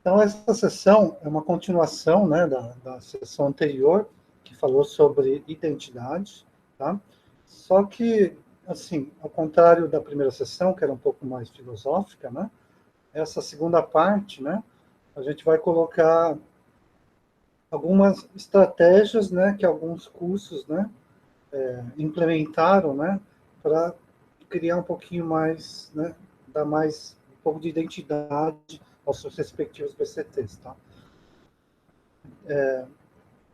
Então, essa sessão é uma continuação, né, da sessão anterior, que falou sobre identidade, tá? Só que, assim, ao contrário da primeira sessão, que era um pouco mais filosófica, né, essa segunda parte, né, a gente vai colocar algumas estratégias, né, que alguns cursos, né, implementaram, né, para criar um pouquinho mais, né, dar mais um pouco de identidade aos seus respectivos BCTs, tá?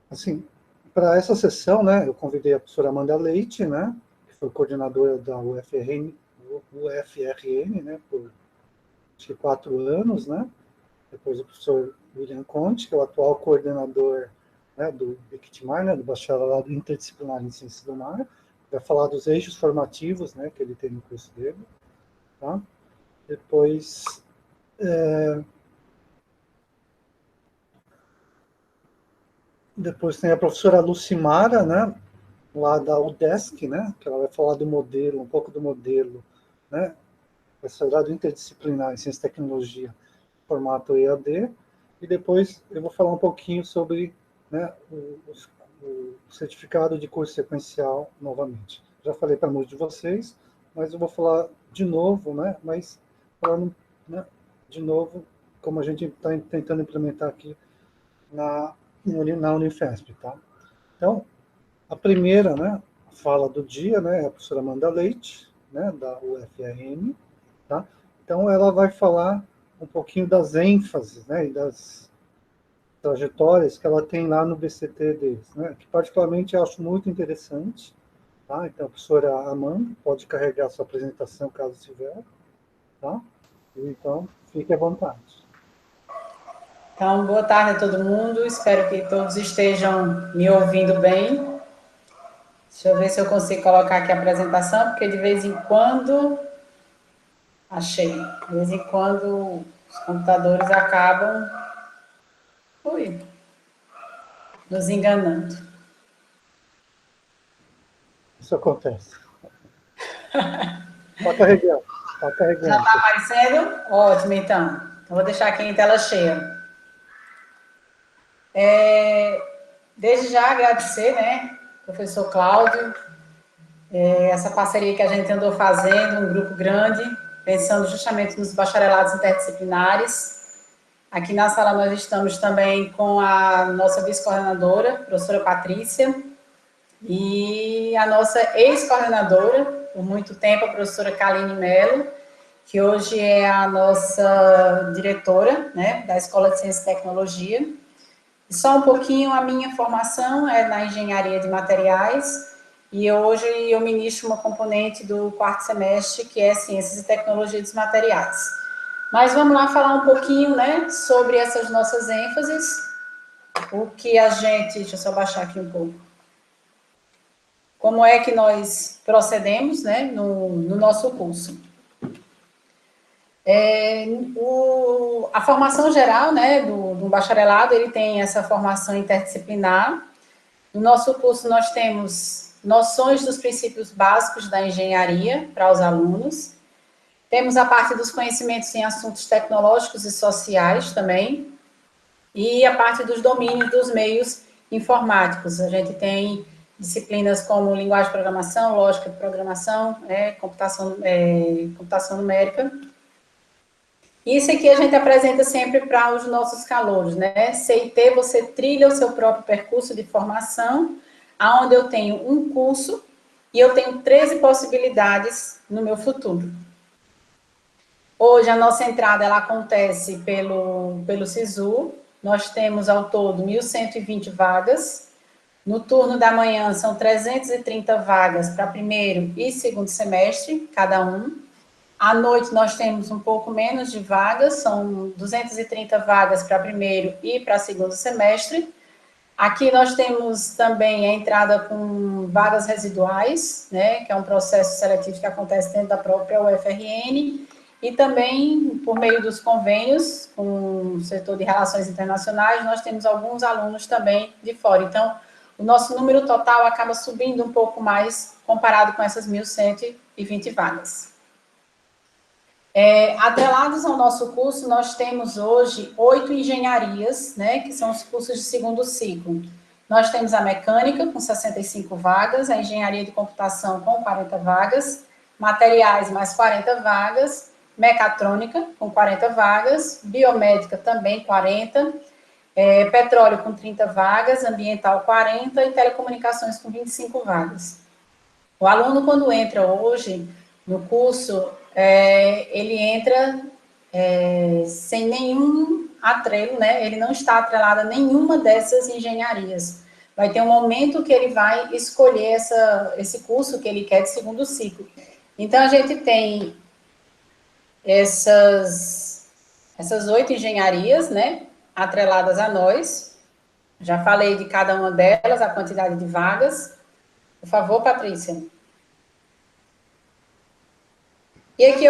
Assim, para essa sessão, né, eu convidei a professora Amanda Leite, né, que foi coordenadora da UFRN, né, por acho que 4 anos, né, depois o professor William Conte, que é o atual coordenador, né, do BICTMAR, né, do Bacharelado Interdisciplinar em Ciências do Mar, vai falar dos eixos formativos, né, que ele tem no curso dele, tá? Depois, depois tem a professora Lucimara, né, lá da UDESC, né, que ela vai falar do modelo, um pouco do modelo, né, Bacharelado Interdisciplinar em Ciência e Tecnologia, formato EAD, e depois eu vou falar um pouquinho sobre, né, o certificado de curso sequencial novamente. Já falei para muitos de vocês, mas eu vou falar de novo, né, mas falando, né, de novo, como a gente está tentando implementar aqui na Unifesp, tá? Então, a primeira, né, fala do dia, né, é a professora Amanda Leite, né, da UFRN, tá? Então, ela vai falar um pouquinho das ênfases, né, e das trajetórias que ela tem lá no BCT deles, né, que particularmente eu acho muito interessante, tá? Então, a professora Amanda pode carregar a sua apresentação, caso tiver, tá? Então, fique à vontade. Então, boa tarde a todo mundo, espero que todos estejam me ouvindo bem. Deixa eu ver se eu consigo colocar aqui a apresentação, porque de vez em quando... Achei. De vez em quando os computadores acabam nos enganando. Isso acontece. Está carregando. Está Já carregando. está aparecendo? Ótimo, então. Então, vou deixar aqui em tela cheia. Desde já agradecer, né, professor Cláudio, essa parceria que a gente andou fazendo, um grupo grande, pensando justamente nos bacharelados interdisciplinares. Aqui na sala nós estamos também com a nossa vice-coordenadora, professora Patrícia, e a nossa ex-coordenadora, por muito tempo, a professora Kaline Mello, que hoje é a nossa diretora, né, da Escola de Ciência e Tecnologia. E só um pouquinho, a minha formação é na engenharia de materiais, e hoje eu ministro uma componente do 4º semestre, que é Ciências e Tecnologia dos Materiais. Mas vamos lá falar um pouquinho, né, sobre essas nossas ênfases, o que a gente... Deixa eu só baixar aqui um pouco. Como é que nós procedemos, né, no nosso curso. A formação geral, né, do bacharelado, ele tem essa formação interdisciplinar. No nosso curso, nós temos noções dos princípios básicos da engenharia para os alunos. Temos a parte dos conhecimentos em assuntos tecnológicos e sociais também. E a parte dos domínios dos meios informáticos. A gente tem disciplinas como linguagem de programação, lógica de programação, computação numérica. Isso aqui a gente apresenta sempre para os nossos calouros, né? CIT, você trilha o seu próprio percurso de formação, aonde eu tenho um curso e eu tenho 13 possibilidades no meu futuro. Hoje a nossa entrada ela acontece pelo SISU, nós temos ao todo 1.120 vagas. No turno da manhã são 330 vagas para primeiro e segundo semestre, cada um. À noite nós temos um pouco menos de vagas, são 230 vagas para primeiro e para segundo semestre. Aqui nós temos também a entrada com vagas residuais, né, que é um processo seletivo que acontece dentro da própria UFRN, e também por meio dos convênios com o setor de relações internacionais, nós temos alguns alunos também de fora. Então, o nosso número total acaba subindo um pouco mais comparado com essas 1.120 vagas. Atrelados ao nosso curso, nós temos hoje 8 engenharias, né, que são os cursos de segundo ciclo. Nós temos a mecânica, com 65 vagas, a engenharia de computação, com 40 vagas, materiais, mais 40 vagas, mecatrônica, com 40 vagas, biomédica, também 40, petróleo, com 30 vagas, ambiental, 40, e telecomunicações, com 25 vagas. O aluno, quando entra hoje no curso, ele entra sem nenhum atrelo, né? Ele não está atrelado a nenhuma dessas engenharias. Vai ter um momento que ele vai escolher esse curso que ele quer de segundo ciclo. Então, a gente tem essas 8 engenharias, né? Atreladas a nós. Já falei de cada uma delas, a quantidade de vagas. Por favor, Patrícia. E aqui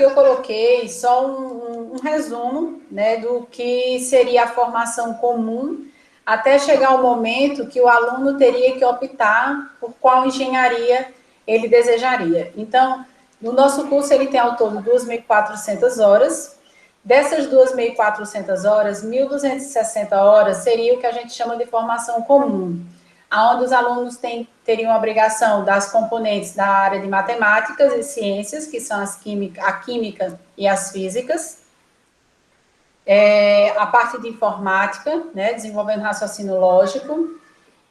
eu coloquei só um resumo, né, do que seria a formação comum, até chegar ao momento que o aluno teria que optar por qual engenharia ele desejaria. Então, no nosso curso, ele tem ao todo 2.400 horas. Dessas 2.400 horas, 1.260 horas seria o que a gente chama de formação comum, onde os alunos teriam a obrigação das componentes da área de matemáticas e ciências, que são a química e as físicas, a parte de informática, né, desenvolvendo raciocínio lógico,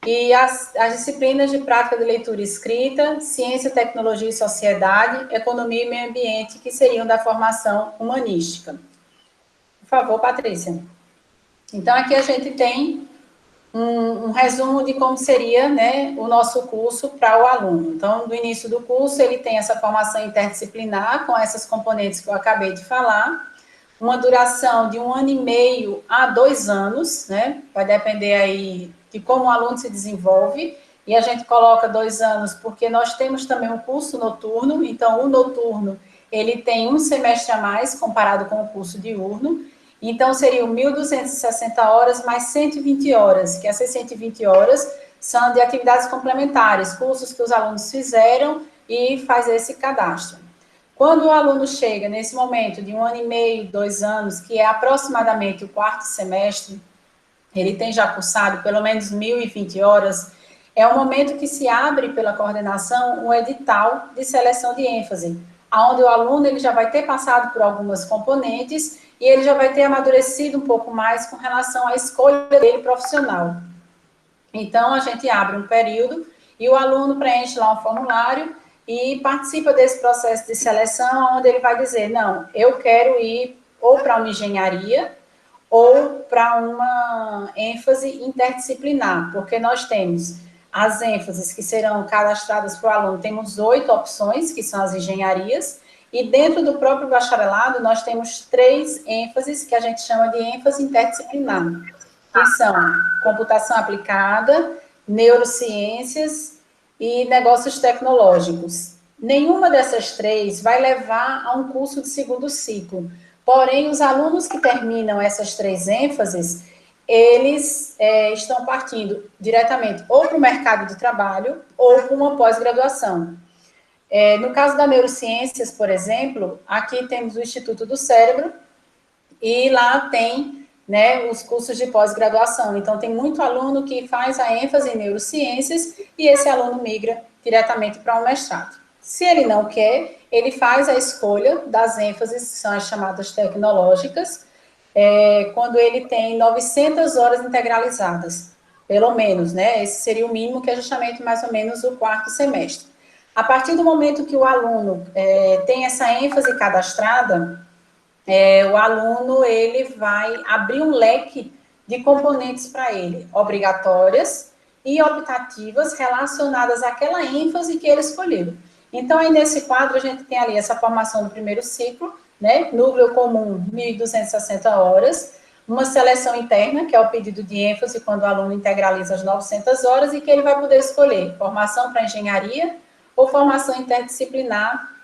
e as disciplinas de prática de leitura e escrita, ciência, tecnologia e sociedade, economia e meio ambiente, que seriam da formação humanística. Por favor, Patrícia. Então, aqui a gente tem um resumo de como seria, né, o nosso curso para o aluno. Então, no início do curso, ele tem essa formação interdisciplinar, com essas componentes que eu acabei de falar, uma duração de 1 ano e meio a 2 anos, né, vai depender aí de como o aluno se desenvolve, e a gente coloca 2 anos porque nós temos também um curso noturno, então o noturno, ele tem um semestre a mais comparado com o curso diurno. Então, seriam 1.260 horas mais 120 horas, que essas 120 horas são de atividades complementares, cursos que os alunos fizeram e faz esse cadastro. Quando o aluno chega nesse momento de 1 ano e meio, 2 anos, que é aproximadamente o 4º semestre, ele tem já cursado pelo menos 1.020 horas, é o momento que se abre pela coordenação um edital de seleção de ênfase, onde o aluno ele já vai ter passado por algumas componentes e ele já vai ter amadurecido um pouco mais com relação à escolha dele profissional. Então, a gente abre um período e o aluno preenche lá um formulário e participa desse processo de seleção, onde ele vai dizer, não, eu quero ir ou para uma engenharia ou para uma ênfase interdisciplinar, porque nós temos as ênfases que serão cadastradas para o aluno, temos 8 opções, que são as engenharias, e dentro do próprio bacharelado, nós temos 3 ênfases que a gente chama de ênfase interdisciplinar, que são computação aplicada, neurociências e negócios tecnológicos. Nenhuma dessas 3 vai levar a um curso de segundo ciclo, porém, os alunos que terminam essas 3 ênfases, eles estão partindo diretamente ou para o mercado de trabalho ou para uma pós-graduação. No caso da neurociências, por exemplo, aqui temos o Instituto do Cérebro e lá tem, né, os cursos de pós-graduação. Então, tem muito aluno que faz a ênfase em neurociências e esse aluno migra diretamente para um mestrado. Se ele não quer, ele faz a escolha das ênfases, que são as chamadas tecnológicas, quando ele tem 900 horas integralizadas, pelo menos, né? Esse seria o mínimo, que é justamente mais ou menos o 4º semestre. A partir do momento que o aluno tem essa ênfase cadastrada, o aluno ele vai abrir um leque de componentes para ele, obrigatórias e optativas relacionadas àquela ênfase que ele escolheu. Então, aí nesse quadro, a gente tem ali essa formação do primeiro ciclo, né? Núcleo comum, 1.260 horas, uma seleção interna, que é o pedido de ênfase, quando o aluno integraliza as 900 horas, e que ele vai poder escolher formação para engenharia ou formação interdisciplinar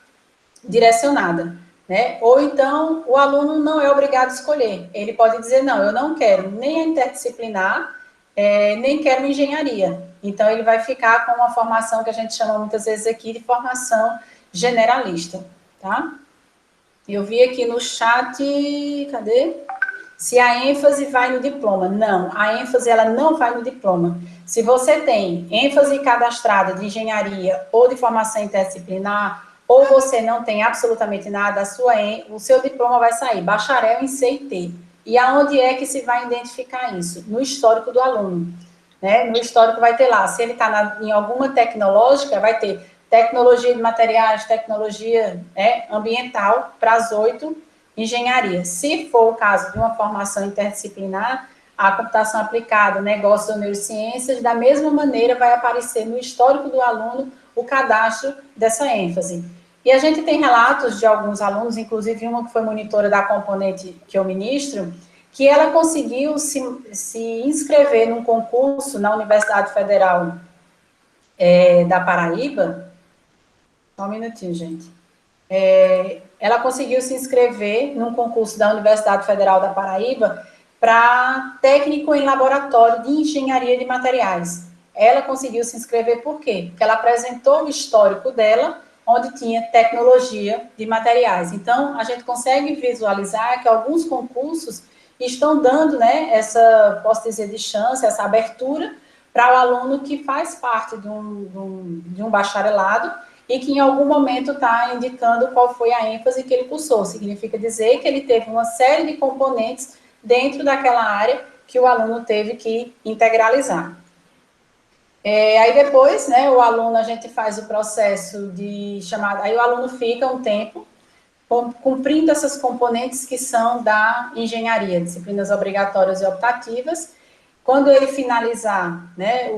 direcionada, né? Ou então, o aluno não é obrigado a escolher. Ele pode dizer, não, eu não quero nem a interdisciplinar, nem quero engenharia. Então, ele vai ficar com uma formação que a gente chama muitas vezes aqui de formação generalista. tá? Eu vi aqui no chat, cadê? Se a ênfase vai no diploma. Não, a ênfase ela não vai no diploma. Se você tem ênfase cadastrada de engenharia ou de formação interdisciplinar, ou você não tem absolutamente nada, o seu diploma vai sair bacharel em CIT. E aonde é que se vai identificar isso? No histórico do aluno. Né? No histórico vai ter lá, se ele está em alguma tecnológica, vai ter tecnologia de materiais, tecnologia ambiental para as 8 engenharias. Se for o caso de uma formação interdisciplinar, a computação aplicada, negócios ou neurociências, da mesma maneira vai aparecer no histórico do aluno o cadastro dessa ênfase. E a gente tem relatos de alguns alunos, inclusive uma que foi monitora da componente que eu ministro, que ela conseguiu se inscrever num concurso na Universidade Federal da Paraíba. Só um minutinho, gente. Ela conseguiu se inscrever num concurso da Universidade Federal da Paraíba para técnico em laboratório de engenharia de materiais. Ela conseguiu se inscrever por quê? Porque ela apresentou o histórico dela, onde tinha tecnologia de materiais. Então, a gente consegue visualizar que alguns concursos estão dando, né, essa, posso dizer, de chance, essa abertura para o aluno que faz parte de um bacharelado e que em algum momento está indicando qual foi a ênfase que ele cursou. Significa dizer que ele teve uma série de componentes dentro daquela área que o aluno teve que integralizar. Aí depois, né, o aluno, a gente faz o processo de chamada, aí o aluno fica um tempo cumprindo essas componentes que são da engenharia, disciplinas obrigatórias e optativas. Quando ele finalizar, né,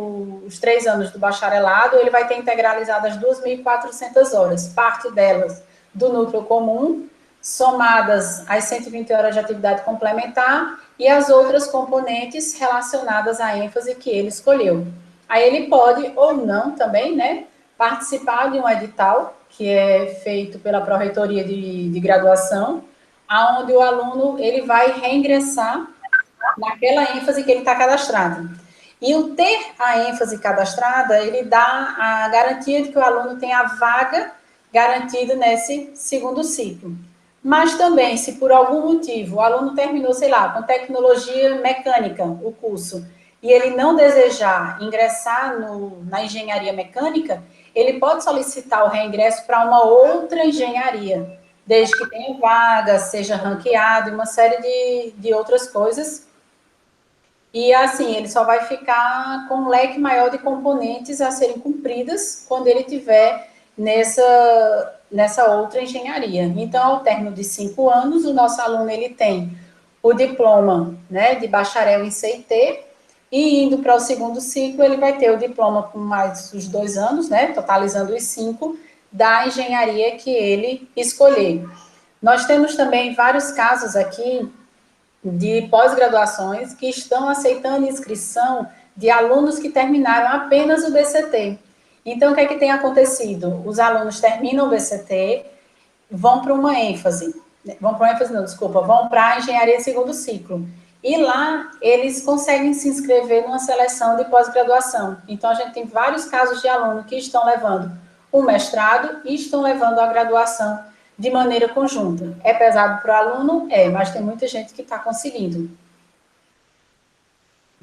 os 3 anos do bacharelado, ele vai ter integralizado as 2.400 horas, parte delas do núcleo comum, somadas às 120 horas de atividade complementar e as outras componentes relacionadas à ênfase que ele escolheu. Aí ele pode ou não também, né, participar de um edital que é feito pela Pró-Reitoria de Graduação, aonde o aluno ele vai reingressar naquela ênfase que ele está cadastrado. E o ter a ênfase cadastrada, ele dá a garantia de que o aluno tem a vaga garantida nesse segundo ciclo. Mas também, se por algum motivo o aluno terminou, sei lá, com tecnologia mecânica, o curso, e ele não desejar ingressar na engenharia mecânica, ele pode solicitar o reingresso para uma outra engenharia, desde que tenha vaga, seja ranqueado, e uma série de outras coisas. E assim, ele só vai ficar com um leque maior de componentes a serem cumpridas quando ele tiver nessa outra engenharia. Então, ao término de 5 anos, o nosso aluno ele tem o diploma, né, de bacharel em CIT, e indo para o segundo ciclo, ele vai ter o diploma com mais os 2 anos, né, totalizando os 5, da engenharia que ele escolher. Nós temos também vários casos aqui de pós-graduações que estão aceitando inscrição de alunos que terminaram apenas o BCT. Então, o que é que tem acontecido? Os alunos terminam o BCT, vão para uma ênfase, vão para a engenharia segundo ciclo. E lá, eles conseguem se inscrever numa seleção de pós-graduação. Então, a gente tem vários casos de alunos que estão levando o mestrado e estão levando a graduação de maneira conjunta. É pesado para o aluno? É, mas tem muita gente que está conseguindo.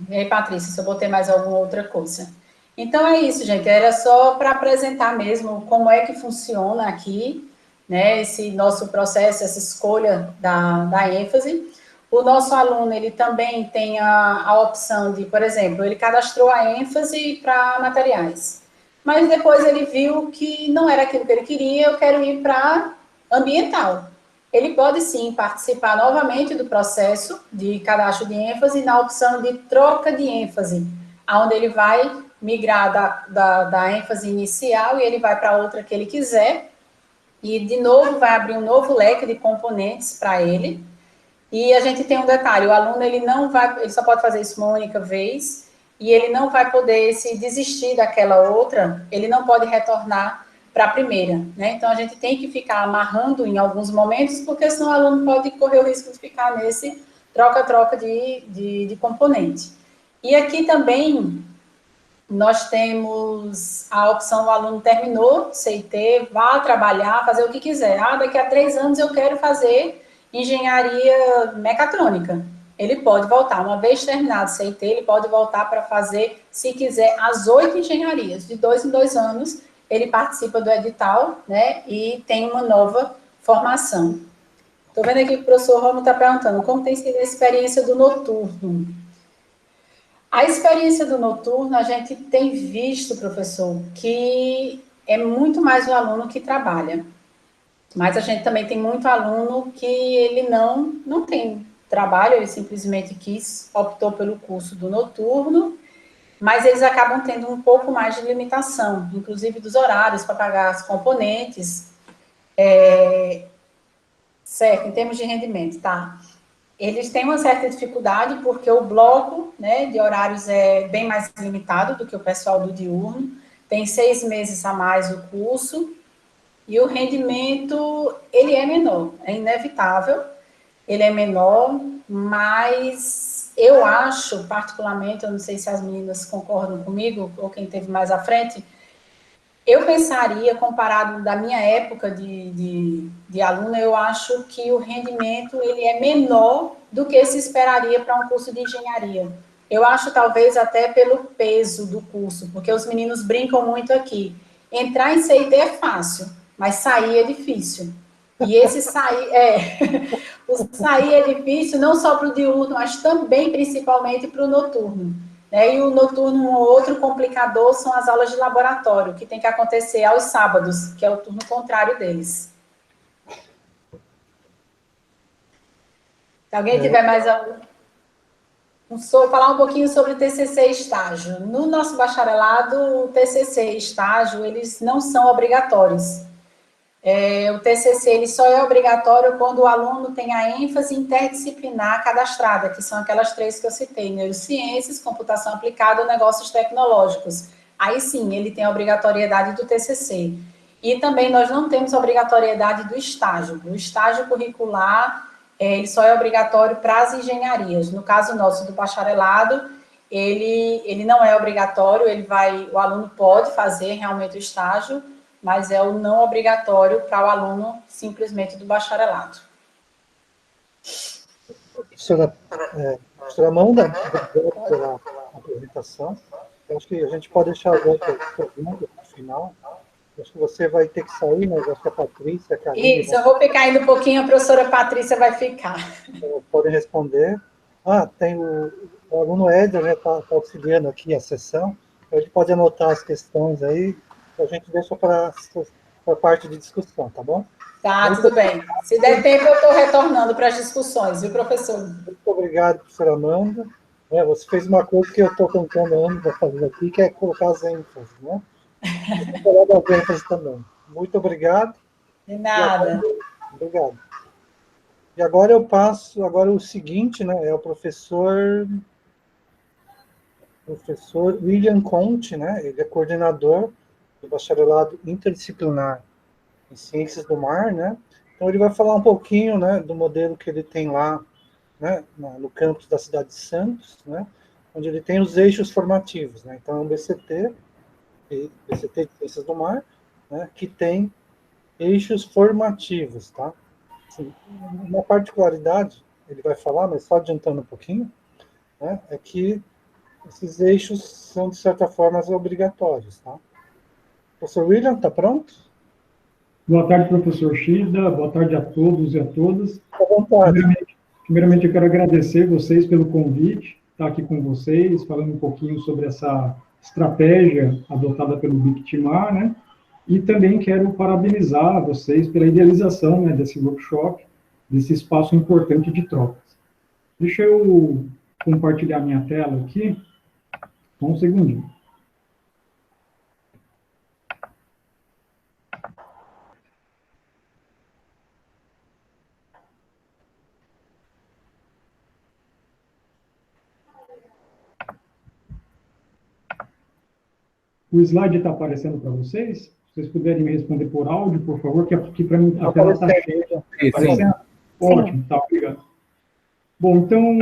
E aí, Patrícia, se eu botei mais alguma outra coisa. Então, é isso, gente. Era só para apresentar mesmo como é que funciona aqui, né, esse nosso processo, essa escolha da ênfase. O nosso aluno, ele também tem a opção de, por exemplo, ele cadastrou a ênfase para materiais, mas depois ele viu que não era aquilo que ele queria, eu quero ir para ambiental. Ele pode, sim, participar novamente do processo de cadastro de ênfase na opção de troca de ênfase, onde ele vai migrar da ênfase inicial e ele vai para outra que ele quiser, e, de novo, vai abrir um novo leque de componentes para ele. E a gente tem um detalhe, o aluno ele só pode fazer isso uma única vez, e ele não vai poder, se desistir daquela outra, ele não pode retornar para a primeira, né? Então, a gente tem que ficar amarrando em alguns momentos, porque senão o aluno pode correr o risco de ficar nesse troca-troca de componente. E aqui também, nós temos a opção, o aluno terminou, CIT, vá trabalhar, fazer o que quiser. Daqui a 3 anos eu quero fazer engenharia mecatrônica. Ele pode voltar, uma vez terminado o CIT, ele pode voltar para fazer, se quiser, as 8 engenharias. De 2 em 2 anos, ele participa do edital, né, e tem uma nova formação. Estou vendo aqui que o professor Romo está perguntando, como tem sido a experiência do noturno? A experiência do noturno, a gente tem visto, professor, que é muito mais o aluno que trabalha. Mas a gente também tem muito aluno que ele não tem trabalho, ele simplesmente optou pelo curso do noturno, mas eles acabam tendo um pouco mais de limitação, inclusive dos horários para pagar as componentes, certo, em termos de rendimento, tá? Eles têm uma certa dificuldade porque o bloco, né, de horários é bem mais limitado do que o pessoal do diurno, tem 6 meses a mais o curso, e o rendimento, ele é menor, é inevitável, ele é menor, mas eu acho, particularmente, eu não sei se as meninas concordam comigo, ou quem teve mais à frente, eu pensaria, comparado da minha época de aluna, eu acho que o rendimento ele é menor do que se esperaria para um curso de engenharia. Eu acho talvez até pelo peso do curso, porque os meninos brincam muito aqui. Entrar em CIT é fácil, mas sair é difícil. E esse sair o sair é difícil não só para o diurno, mas também principalmente para o noturno. E o noturno, um outro complicador são as aulas de laboratório, que tem que acontecer aos sábados, que é o turno contrário deles. Se alguém tiver mais falar um pouquinho sobre TCC e estágio. No nosso bacharelado, o TCC e estágio, eles não são obrigatórios. O TCC ele só é obrigatório quando o aluno tem a ênfase interdisciplinar cadastrada, que são aquelas 3 que eu citei, neurociências, computação aplicada ou negócios tecnológicos. Aí sim, ele tem a obrigatoriedade do TCC. E também nós não temos a obrigatoriedade do estágio. O estágio curricular, ele só é obrigatório para as engenharias. No caso nosso do bacharelado, ele não é obrigatório, o aluno pode fazer realmente o estágio, mas é o não obrigatório para o aluno simplesmente do bacharelado. Professora Amanda, obrigado pela apresentação. Eu acho que a gente pode deixar as outras perguntas no final. Acho que você vai ter que sair, mas acho que a Patrícia, a Karine... Isso, eu vou ficar indo um pouquinho, a professora Patrícia vai ficar. Podem responder. Tem o aluno Éder, né, está auxiliando aqui a sessão. Ele pode anotar as questões aí, a gente deixa para a parte de discussão, tá bom? Tá, tudo bem. Se der tempo, eu estou retornando para as discussões, viu, professor? Muito obrigado, professora Amanda. Você fez uma coisa que eu estou tentando ainda fazer aqui, que é colocar as ênfases, né? Vou falar das ênfases também. Muito obrigado. De nada. Obrigado. E agora eu passo, o seguinte, né, é o professor William Conte, né, ele é coordenador do bacharelado interdisciplinar em Ciências do Mar, né, então ele vai falar um pouquinho, né, do modelo que ele tem lá, né, no campus da cidade de Santos, né, onde ele tem os eixos formativos, né, então é um BCT de Ciências do Mar, né, que tem eixos formativos, tá? Assim, uma particularidade, ele vai falar, mas só adiantando um pouquinho, né, é que esses eixos são, de certa forma, obrigatórios, tá? Professor William, está pronto? Boa tarde, professor Shida. Boa tarde a todos e a todas. À vontade. Primeiramente, eu quero agradecer vocês pelo convite, estar aqui com vocês, falando um pouquinho sobre essa estratégia adotada pelo BIC-TIMAR, né? E também quero parabenizar vocês pela idealização, né, desse workshop, desse espaço importante de trocas. Deixa eu compartilhar minha tela aqui. Um segundinho. O slide está aparecendo para vocês? Se vocês puderem me responder por áudio, por favor, que aqui para mim a tela está cheia. Aparecendo? Ótimo, tá, obrigado. Bom, então,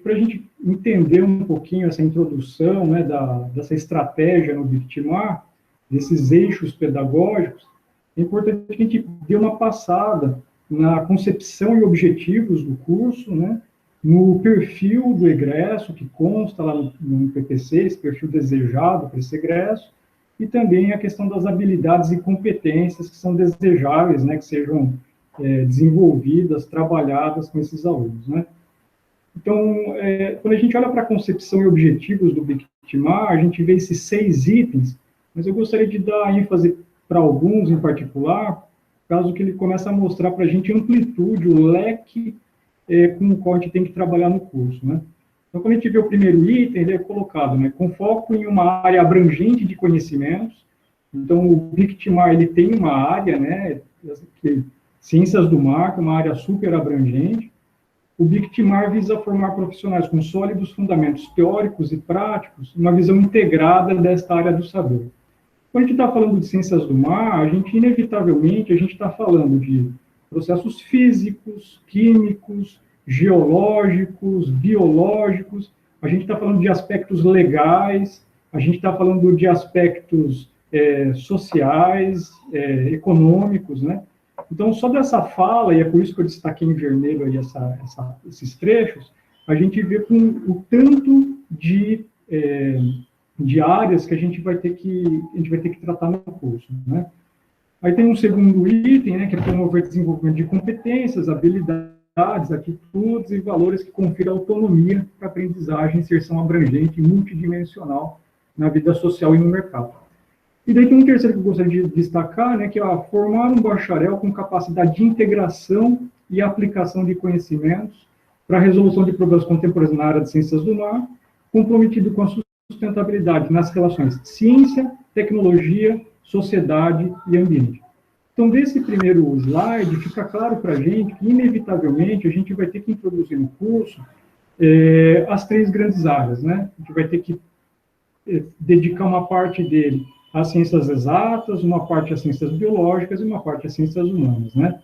para a gente entender um pouquinho essa introdução, né, dessa estratégia no BICTIMAR, desses eixos pedagógicos, é importante que a gente dê uma passada na concepção e objetivos do curso, né, no perfil do egresso, que consta lá no PPC, esse perfil desejado para esse egresso, e também a questão das habilidades e competências que são desejáveis, né, que sejam desenvolvidas, trabalhadas com esses alunos, né. Então, quando a gente olha para a concepção e objetivos do BICTIMAR, a gente vê esses 6 itens, mas eu gostaria de dar ênfase para alguns em particular, caso que ele comece a mostrar para a gente a amplitude, o leque com o qual a gente tem que trabalhar no curso, né? Então, quando a gente vê o primeiro item, ele é colocado, né, com foco em uma área abrangente de conhecimentos. Então, o BICTIMAR, ele tem uma área, né, ciências do mar, que é uma área super abrangente. O BICTIMAR visa formar profissionais com sólidos fundamentos teóricos e práticos, uma visão integrada desta área do saber. Quando a gente está falando de ciências do mar, a gente, inevitavelmente, está falando de processos físicos, químicos, geológicos, biológicos, a gente está falando de aspectos legais, a gente está falando de aspectos sociais, econômicos, né? Então, só dessa fala, e é por isso que eu destaquei em vermelho aí esses trechos, a gente vê com o tanto de áreas que a gente vai ter que tratar no curso, né? Aí tem um segundo item, né, que é promover o desenvolvimento de competências, habilidades, atitudes e valores que confiram autonomia para aprendizagem, inserção abrangente e multidimensional na vida social e no mercado. E daí tem um terceiro que eu gostaria de destacar, né, que é formar um bacharel com capacidade de integração e aplicação de conhecimentos para a resolução de problemas contemporâneos na área de ciências do mar, comprometido com a sustentabilidade nas relações ciência, tecnologia, sociedade e ambiente. Então, desse primeiro slide, fica claro para a gente que, inevitavelmente, a gente vai ter que introduzir no curso as 3 grandes áreas, né? A gente vai ter que dedicar uma parte dele às ciências exatas, uma parte às ciências biológicas e uma parte às ciências humanas, né?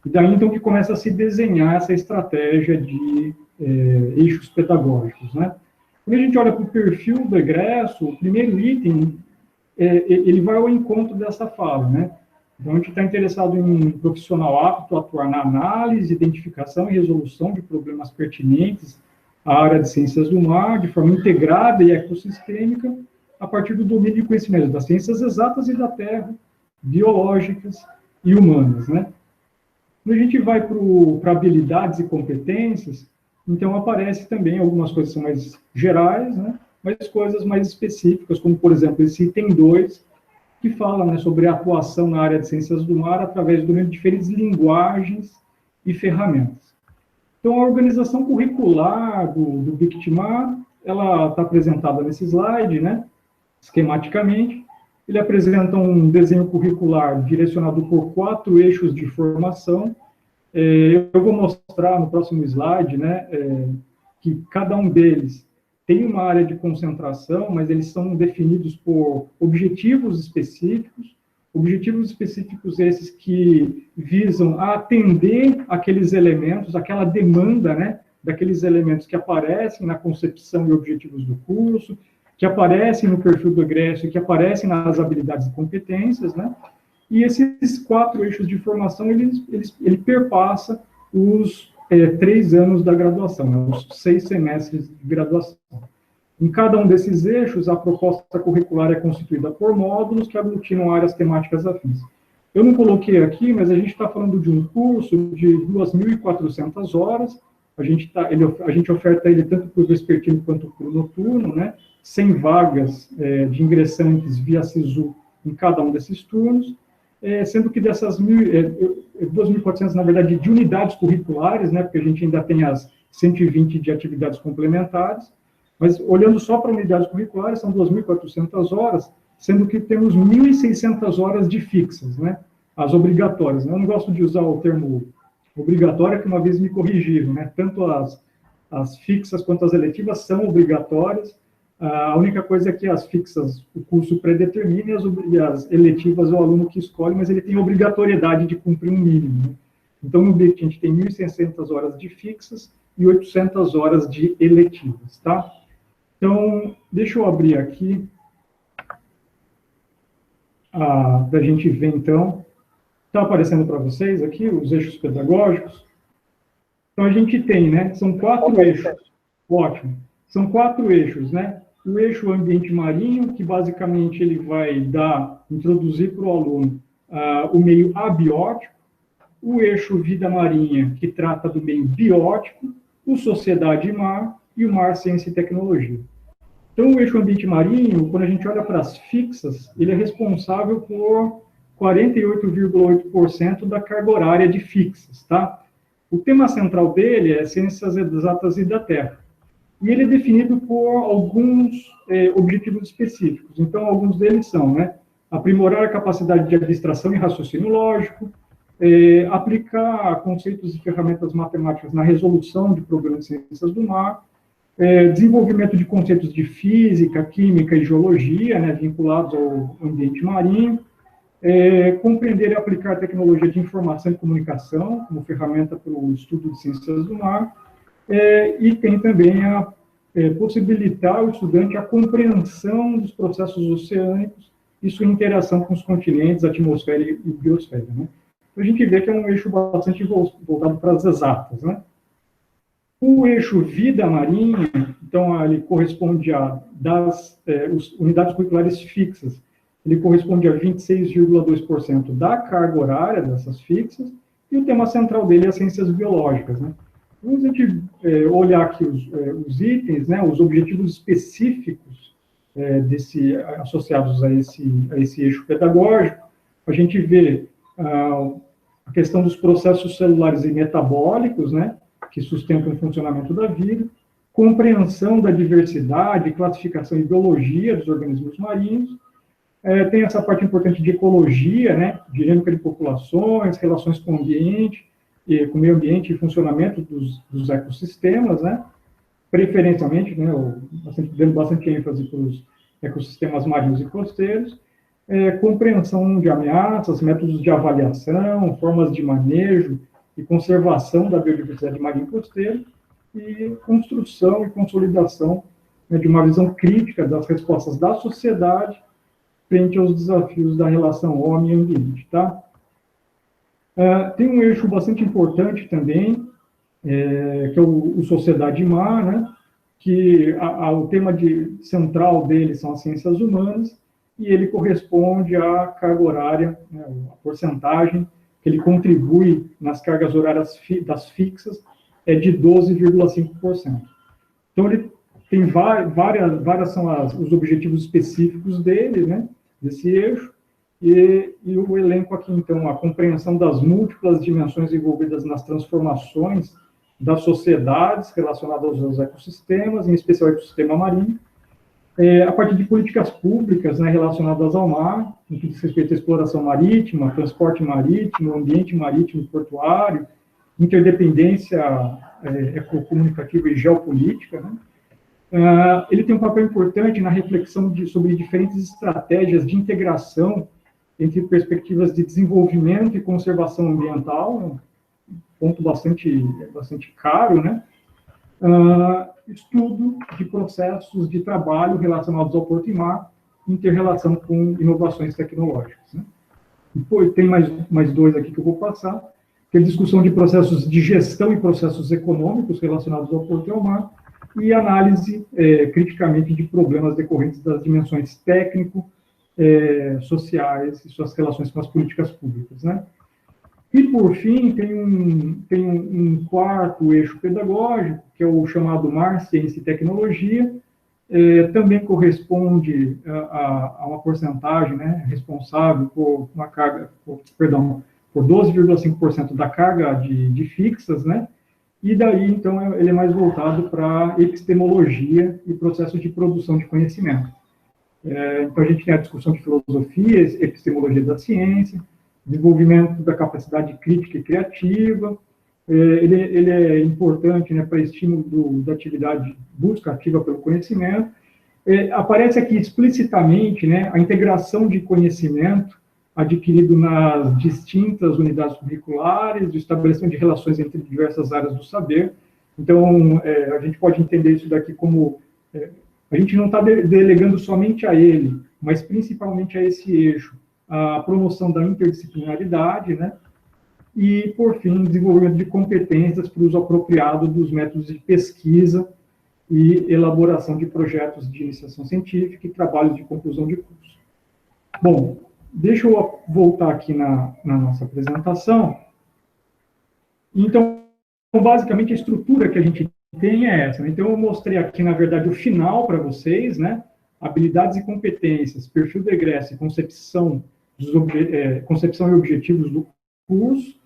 E daí, então, que começa a se desenhar essa estratégia de eixos pedagógicos, né? Quando a gente olha para o perfil do egresso, o primeiro item, ele vai ao encontro dessa fala, né? Então, a gente está interessado em um profissional apto a atuar na análise, identificação e resolução de problemas pertinentes à área de ciências do mar, de forma integrada e ecossistêmica, a partir do domínio de conhecimento das ciências exatas e da terra, biológicas e humanas, né? Quando a gente vai para habilidades e competências, então aparece também algumas coisas que são mais gerais, né? Mas coisas mais específicas, como, por exemplo, esse item 2, que fala, né, sobre a atuação na área de ciências do mar através de diferentes linguagens e ferramentas. Então, a organização curricular do BICTIMAR, ela está apresentada nesse slide, né, esquematicamente. Ele apresenta um desenho curricular direcionado por 4 eixos de formação. Eu vou mostrar no próximo slide, né, que cada um deles tem uma área de concentração, mas eles são definidos por objetivos específicos esses que visam atender aqueles elementos, aquela demanda, né, daqueles elementos que aparecem na concepção e objetivos do curso, que aparecem no perfil do egresso e que aparecem nas habilidades e competências, né? E esses 4 eixos de formação, ele perpassa os 3 anos da graduação, né, os 6 semestres de graduação. Em cada um desses eixos, a proposta curricular é constituída por módulos que aglutinam áreas temáticas afins. Eu não coloquei aqui, mas a gente está falando de um curso de 2.400 horas, a gente oferta ele tanto para o vespertino quanto para o noturno, né, 100 vagas de ingressantes via SISU em cada um desses turnos, sendo que dessas 2.400, na verdade, de unidades curriculares, né, porque a gente ainda tem as 120 de atividades complementares, mas olhando só para unidades curriculares, são 2.400 horas, sendo que temos 1.600 horas de fixas, né, as obrigatórias. Eu não gosto de usar o termo obrigatória, que uma vez me corrigiram, né, tanto as fixas quanto as eletivas são obrigatórias. A única coisa é que as fixas o curso predetermina e as eletivas é o aluno que escolhe, mas ele tem obrigatoriedade de cumprir um mínimo, né? Então, no BIC, a gente tem 1.600 horas de fixas e 800 horas de eletivas, tá? Então, deixa eu abrir aqui, para a gente ver, então. Está aparecendo para vocês aqui os eixos pedagógicos? Então, a gente tem, né? São 4 eixos. Ótimo. São 4 eixos, né? O eixo ambiente marinho, que basicamente ele vai introduzir para o aluno o meio abiótico. O eixo vida marinha, que trata do meio biótico. O sociedade e mar, e o mar, ciência e tecnologia. Então, o eixo ambiente marinho, quando a gente olha para as fixas, ele é responsável por 48,8% da carga horária de fixas, tá? O tema central dele é ciências exatas e da Terra. E ele é definido por alguns objetivos específicos. Então, alguns deles são, né, aprimorar a capacidade de abstração e raciocínio lógico, aplicar conceitos e ferramentas matemáticas na resolução de problemas de ciências do mar, desenvolvimento de conceitos de física, química e geologia, né, vinculados ao ambiente marinho, compreender e aplicar a tecnologia de informação e comunicação como ferramenta para o estudo de ciências do mar, e tem também a possibilitar ao estudante a compreensão dos processos oceânicos e sua interação com os continentes, atmosfera e biosfera, né? A gente vê que é um eixo bastante voltado para as exatas, né? O eixo vida marinha, então, ele corresponde das unidades curriculares fixas, ele corresponde a 26,2% da carga horária dessas fixas, e o tema central dele é as ciências biológicas, né? Vamos a gente olhar aqui os itens, né, os objetivos específicos associados a esse eixo pedagógico. A gente vê a questão dos processos celulares e metabólicos, né, que sustentam o funcionamento da vida, compreensão da diversidade, classificação e biologia dos organismos marinhos. Tem essa parte importante de ecologia, né, dinâmica de populações, relações com o ambiente, com o meio ambiente e funcionamento dos ecossistemas, né, preferencialmente, né, dando bastante ênfase para os ecossistemas marinhos e costeiros, compreensão de ameaças, métodos de avaliação, formas de manejo e conservação da biodiversidade marinha e costeira, e construção e consolidação, né, de uma visão crítica das respostas da sociedade frente aos desafios da relação homem e ambiente, tá? Tem um eixo bastante importante também, que é o Sociedade e Mar, né, que o tema central dele são as ciências humanas, e ele corresponde à carga horária, né, a porcentagem que ele contribui nas cargas horárias das fixas é de 12,5%. Então, ele tem várias são os objetivos específicos dele, né, desse eixo, e o elenco aqui, então, a compreensão das múltiplas dimensões envolvidas nas transformações das sociedades relacionadas aos ecossistemas, em especial ao ecossistema marinho, a partir de políticas públicas, né, relacionadas ao mar, no que diz respeito à exploração marítima, transporte marítimo, ambiente marítimo e portuário, interdependência ecocomunicativa e geopolítica, né? Ele tem um papel importante na reflexão sobre diferentes estratégias de integração entre perspectivas de desenvolvimento e conservação ambiental, um ponto bastante caro, né? Estudo de processos de trabalho relacionados ao porto e mar, inter-relação com inovações tecnológicas, né? Depois tem mais 2 aqui que eu vou passar, que é a discussão de processos de gestão e processos econômicos relacionados ao porto e ao mar, e análise criticamente de problemas decorrentes das dimensões técnico, sociais e suas relações com as políticas públicas, né? E, por fim, tem um quarto eixo pedagógico, que é o chamado Mar, Ciência e Tecnologia, também corresponde a uma porcentagem, né, responsável por 12,5% da carga de fixas, né? E daí, então, ele é mais voltado para epistemologia e processo de produção de conhecimento. Então, a gente tem a discussão de filosofia, epistemologia da ciência, desenvolvimento da capacidade crítica e criativa. Ele é importante, né, para estímulo da atividade busca ativa pelo conhecimento. Aparece aqui explicitamente, né, a integração de conhecimento adquirido nas distintas unidades curriculares, o estabelecimento de relações entre diversas áreas do saber, Então, a gente pode entender isso daqui como... a gente não está delegando somente a ele, mas principalmente a esse eixo, a promoção da interdisciplinaridade, né? E, por fim, desenvolvimento de competências para o uso apropriado dos métodos de pesquisa e elaboração de projetos de iniciação científica e trabalhos de conclusão de curso. Bom, deixa eu voltar aqui na nossa apresentação. Então, basicamente, a estrutura que a gente tem é essa, né? Então, eu mostrei aqui, na verdade, o final para vocês, né? Habilidades e competências, perfil do egresso e concepção e objetivos do curso.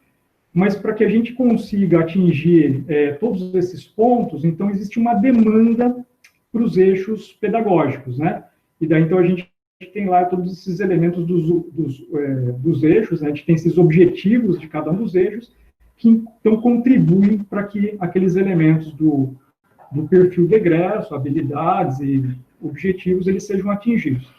Mas para que a gente consiga atingir todos esses pontos, então existe uma demanda para os eixos pedagógicos, né? E daí, então, a gente tem lá todos esses elementos dos eixos, né? A gente tem esses objetivos de cada um dos eixos, que então contribuem para que aqueles elementos do perfil de egresso, habilidades e objetivos, eles sejam atingidos.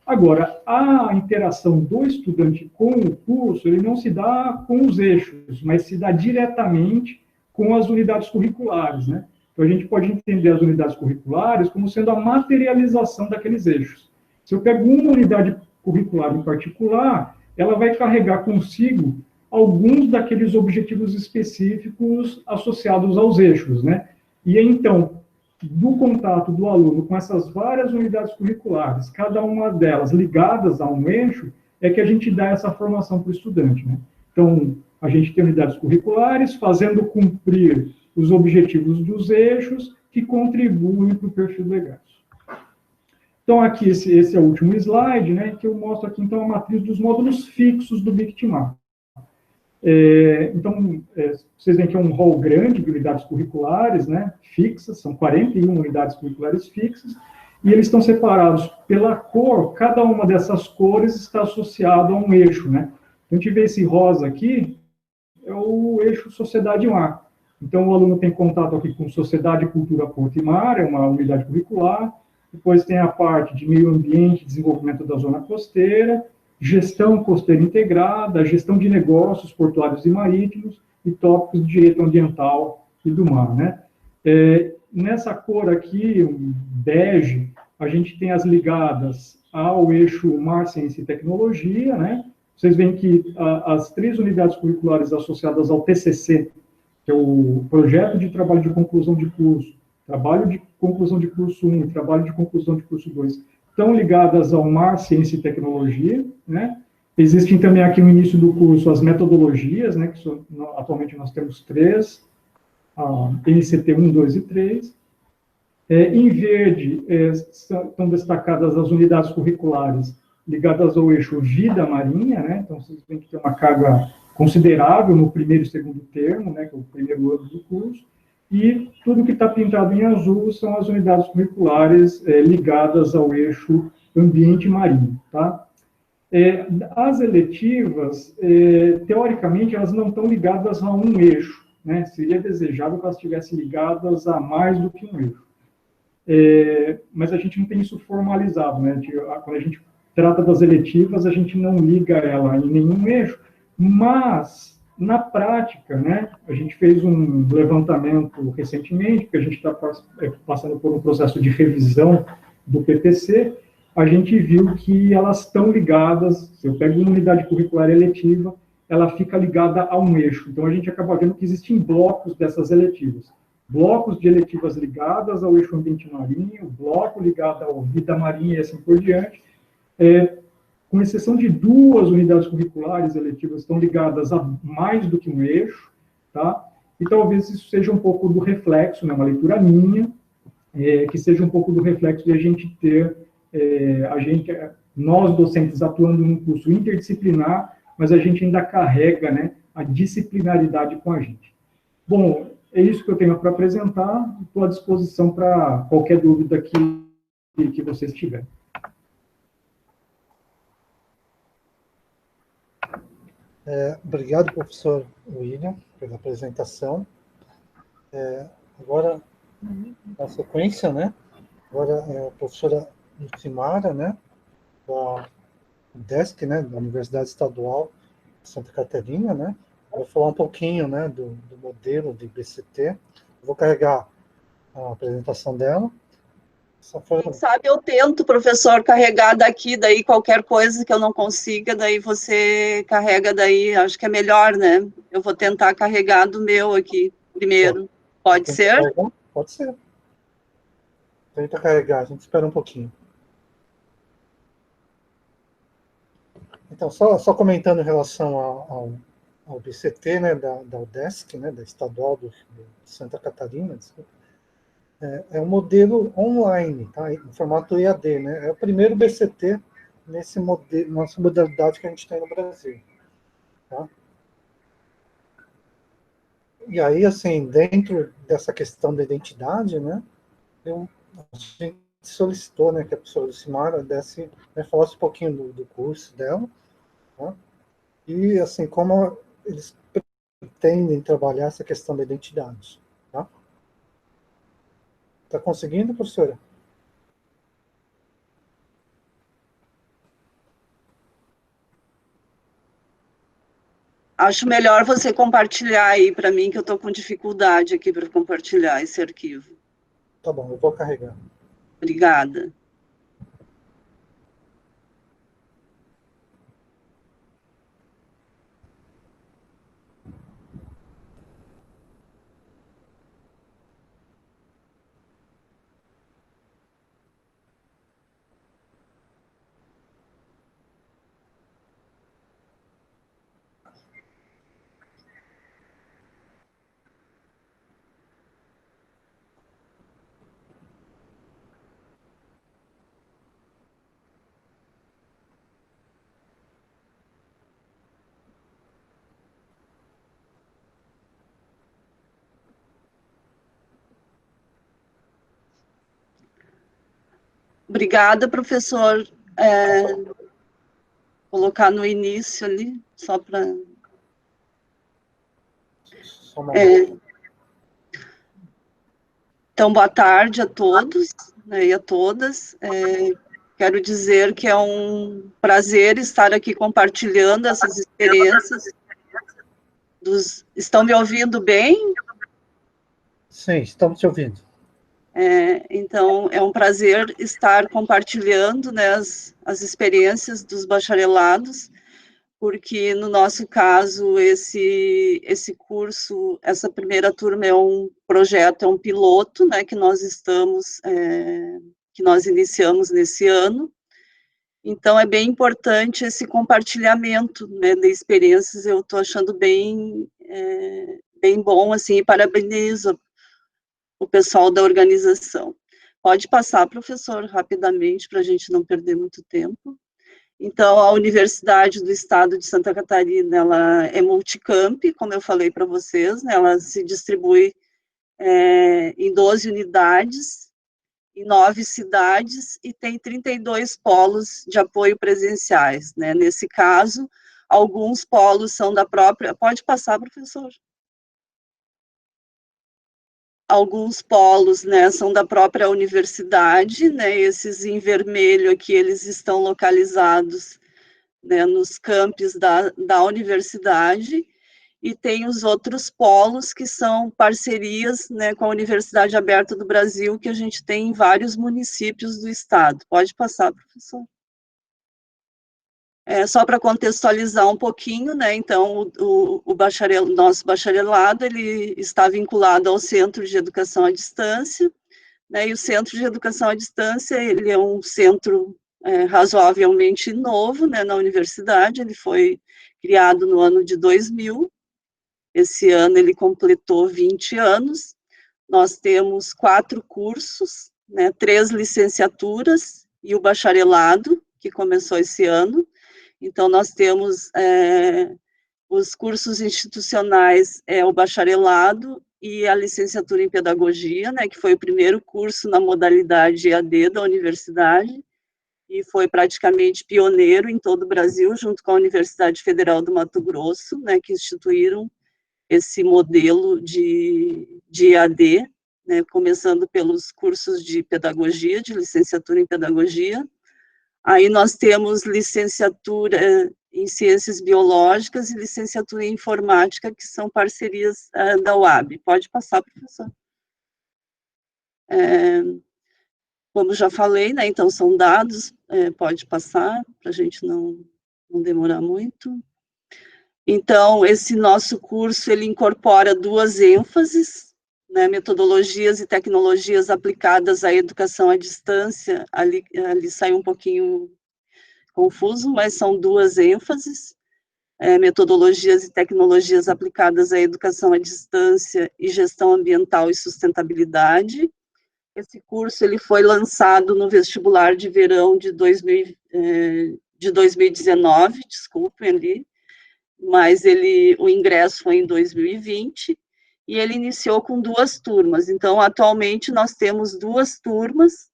Agora, a interação do estudante com o curso, ele não se dá com os eixos, mas se dá diretamente com as unidades curriculares, né? Então, a gente pode entender as unidades curriculares como sendo a materialização daqueles eixos. Se eu pego uma unidade curricular em particular, ela vai carregar consigo alguns daqueles objetivos específicos associados aos eixos, né? E então, do contato do aluno com essas várias unidades curriculares, cada uma delas ligadas a um eixo, é que a gente dá essa formação para o estudante, né? Então, a gente tem unidades curriculares fazendo cumprir os objetivos dos eixos que contribuem para o perfil do egresso. Então, aqui, esse é o último slide, né, que eu mostro aqui, então, a matriz dos módulos fixos do BICTIMAR. Então, vocês veem que é um rol grande de unidades curriculares, né, fixas, são 41 unidades curriculares fixas, e eles estão separados pela cor, cada uma dessas cores está associada a um eixo, né. Então, a gente vê esse rosa aqui, é o eixo Sociedade e Mar. Então, o aluno tem contato aqui com Sociedade, Cultura, Porto e Mar, é uma unidade curricular. Depois tem a parte de meio ambiente e desenvolvimento da zona costeira, gestão costeira integrada, gestão de negócios portuários e marítimos e tópicos de direito ambiental e do mar, né? Nessa cor aqui, um bege, a gente tem as ligadas ao eixo Mar, Ciência e Tecnologia, né? Vocês veem que as 3 unidades curriculares associadas ao TCC, que é o Projeto de Trabalho de Conclusão de Curso, Trabalho de Conclusão de Curso 1 e Trabalho de Conclusão de Curso 2, estão ligadas ao Mar, Ciência e Tecnologia, né? Existem também aqui no início do curso as metodologias, né? Que atualmente nós temos 3, NCT 1, 2 e 3. Em verde, estão destacadas as unidades curriculares ligadas ao eixo Vida Marinha, né? Então, vocês veem que tem uma carga considerável no primeiro e segundo termo, né? Que é o primeiro ano do curso. E tudo que está pintado em azul são as unidades curriculares ligadas ao eixo ambiente marinho, tá? As eletivas, teoricamente, elas não estão ligadas a um eixo, né? Seria desejável que elas estivessem ligadas a mais do que um eixo. Mas a gente não tem isso formalizado, né? Quando a gente trata das eletivas, a gente não liga ela em nenhum eixo, mas... Na prática, né, a gente fez um levantamento recentemente, porque a gente está passando por um processo de revisão do PPC, a gente viu que elas estão ligadas, se eu pego uma unidade curricular eletiva, ela fica ligada a um eixo. Então, a gente acaba vendo que existem blocos dessas eletivas. Blocos de eletivas ligadas ao eixo ambiente marinho, bloco ligado ao vida marinha e assim por diante. Com exceção de 2 unidades curriculares eletivas, estão ligadas a mais do que um eixo, tá? E talvez isso seja um pouco do reflexo, né, uma leitura minha, que seja um pouco do reflexo de a gente ter, nós docentes atuando num curso interdisciplinar, mas a gente ainda carrega, né, a disciplinaridade com a gente. Bom, é isso que eu tenho para apresentar, estou à disposição para qualquer dúvida que vocês tiverem. Obrigado, professor William, pela apresentação. Agora, na sequência, né? Agora é a professora Lucimara, né? Da UDESC, né? Da Universidade Estadual de Santa Catarina, né? Vou falar um pouquinho, né? Do modelo de BCT. vou carregar a apresentação dela. Quem sabe eu tento, professor, carregar daqui, daí qualquer coisa que eu não consiga, daí você carrega daí, acho que é melhor, né? Eu vou tentar carregar do meu aqui primeiro. Pode ser? Carregar? Pode ser. Tenta carregar, a gente espera um pouquinho. Então, só comentando em relação ao BCT, né, da UDESC, né, da Estadual de Santa Catarina, desculpa. É um modelo online, tá? Em formato EAD, né? É o primeiro BCT nessa modalidade que a gente tem no Brasil, tá? E aí, assim, dentro dessa questão da identidade, né, a gente solicitou, né, que a professora Lucimara desse, né, falasse um pouquinho do curso dela, tá? E, assim, como eles pretendem trabalhar essa questão da identidade, tá? Está conseguindo, professora? Acho melhor você compartilhar aí para mim, que eu estou com dificuldade aqui para compartilhar esse arquivo. Tá bom, eu vou carregar. Obrigada. Obrigada, professor. Colocar no início ali, só para... Então, boa tarde a todos, né, e a todas. Quero dizer que é um prazer estar aqui compartilhando essas experiências. Estão me ouvindo bem? Sim, estamos te ouvindo. Então, é um prazer estar compartilhando, né, as experiências dos bacharelados, porque, no nosso caso, esse curso, essa primeira turma é um projeto, é um piloto, né, que nós iniciamos nesse ano. Então, é bem importante esse compartilhamento, né, de experiências. Eu estou achando bem bom, assim, e parabenizo o pessoal da organização. Pode passar, professor, rapidamente, para a gente não perder muito tempo. Então, a Universidade do Estado de Santa Catarina, ela é multicamp, como eu falei para vocês, né, ela se distribui em 12 unidades, em 9 cidades, e tem 32 polos de apoio presenciais, né. Nesse caso, alguns polos são da própria... Pode passar, professor? Alguns polos, né, são da própria universidade, né, esses em vermelho aqui, eles estão localizados, né, nos campos da universidade, e tem os outros polos que são parcerias, né, com a Universidade Aberta do Brasil, que a gente tem em vários municípios do estado. Pode passar, professor. Só para contextualizar um pouquinho, né, então, nosso bacharelado, ele está vinculado ao Centro de Educação à Distância, né, e o Centro de Educação à Distância, ele é um centro razoavelmente novo, né, na universidade. Ele foi criado no ano de 2000, esse ano ele completou 20 anos, nós temos 4 cursos, né, 3 licenciaturas e o bacharelado, que começou esse ano. Então, nós temos os cursos institucionais, o bacharelado e a licenciatura em pedagogia, né, que foi o primeiro curso na modalidade EAD da universidade, e foi praticamente pioneiro em todo o Brasil, junto com a Universidade Federal do Mato Grosso, né, que instituíram esse modelo de EAD, né, começando pelos cursos de pedagogia, de licenciatura em pedagogia. Aí nós temos licenciatura em ciências biológicas e licenciatura em informática, que são parcerias da UAB. Pode passar, professor. Como já falei, né, então são dados, pode passar, para a gente não demorar muito. Então, esse nosso curso, ele incorpora 2 ênfases, né, metodologias e tecnologias aplicadas à educação à distância, ali saiu um pouquinho confuso, mas são 2 ênfases, metodologias e tecnologias aplicadas à educação à distância e gestão ambiental e sustentabilidade. Esse curso ele foi lançado no vestibular de verão de 2019, desculpem ali, mas o ingresso foi em 2020, e ele iniciou com 2 turmas. Então, atualmente, nós temos 2 turmas,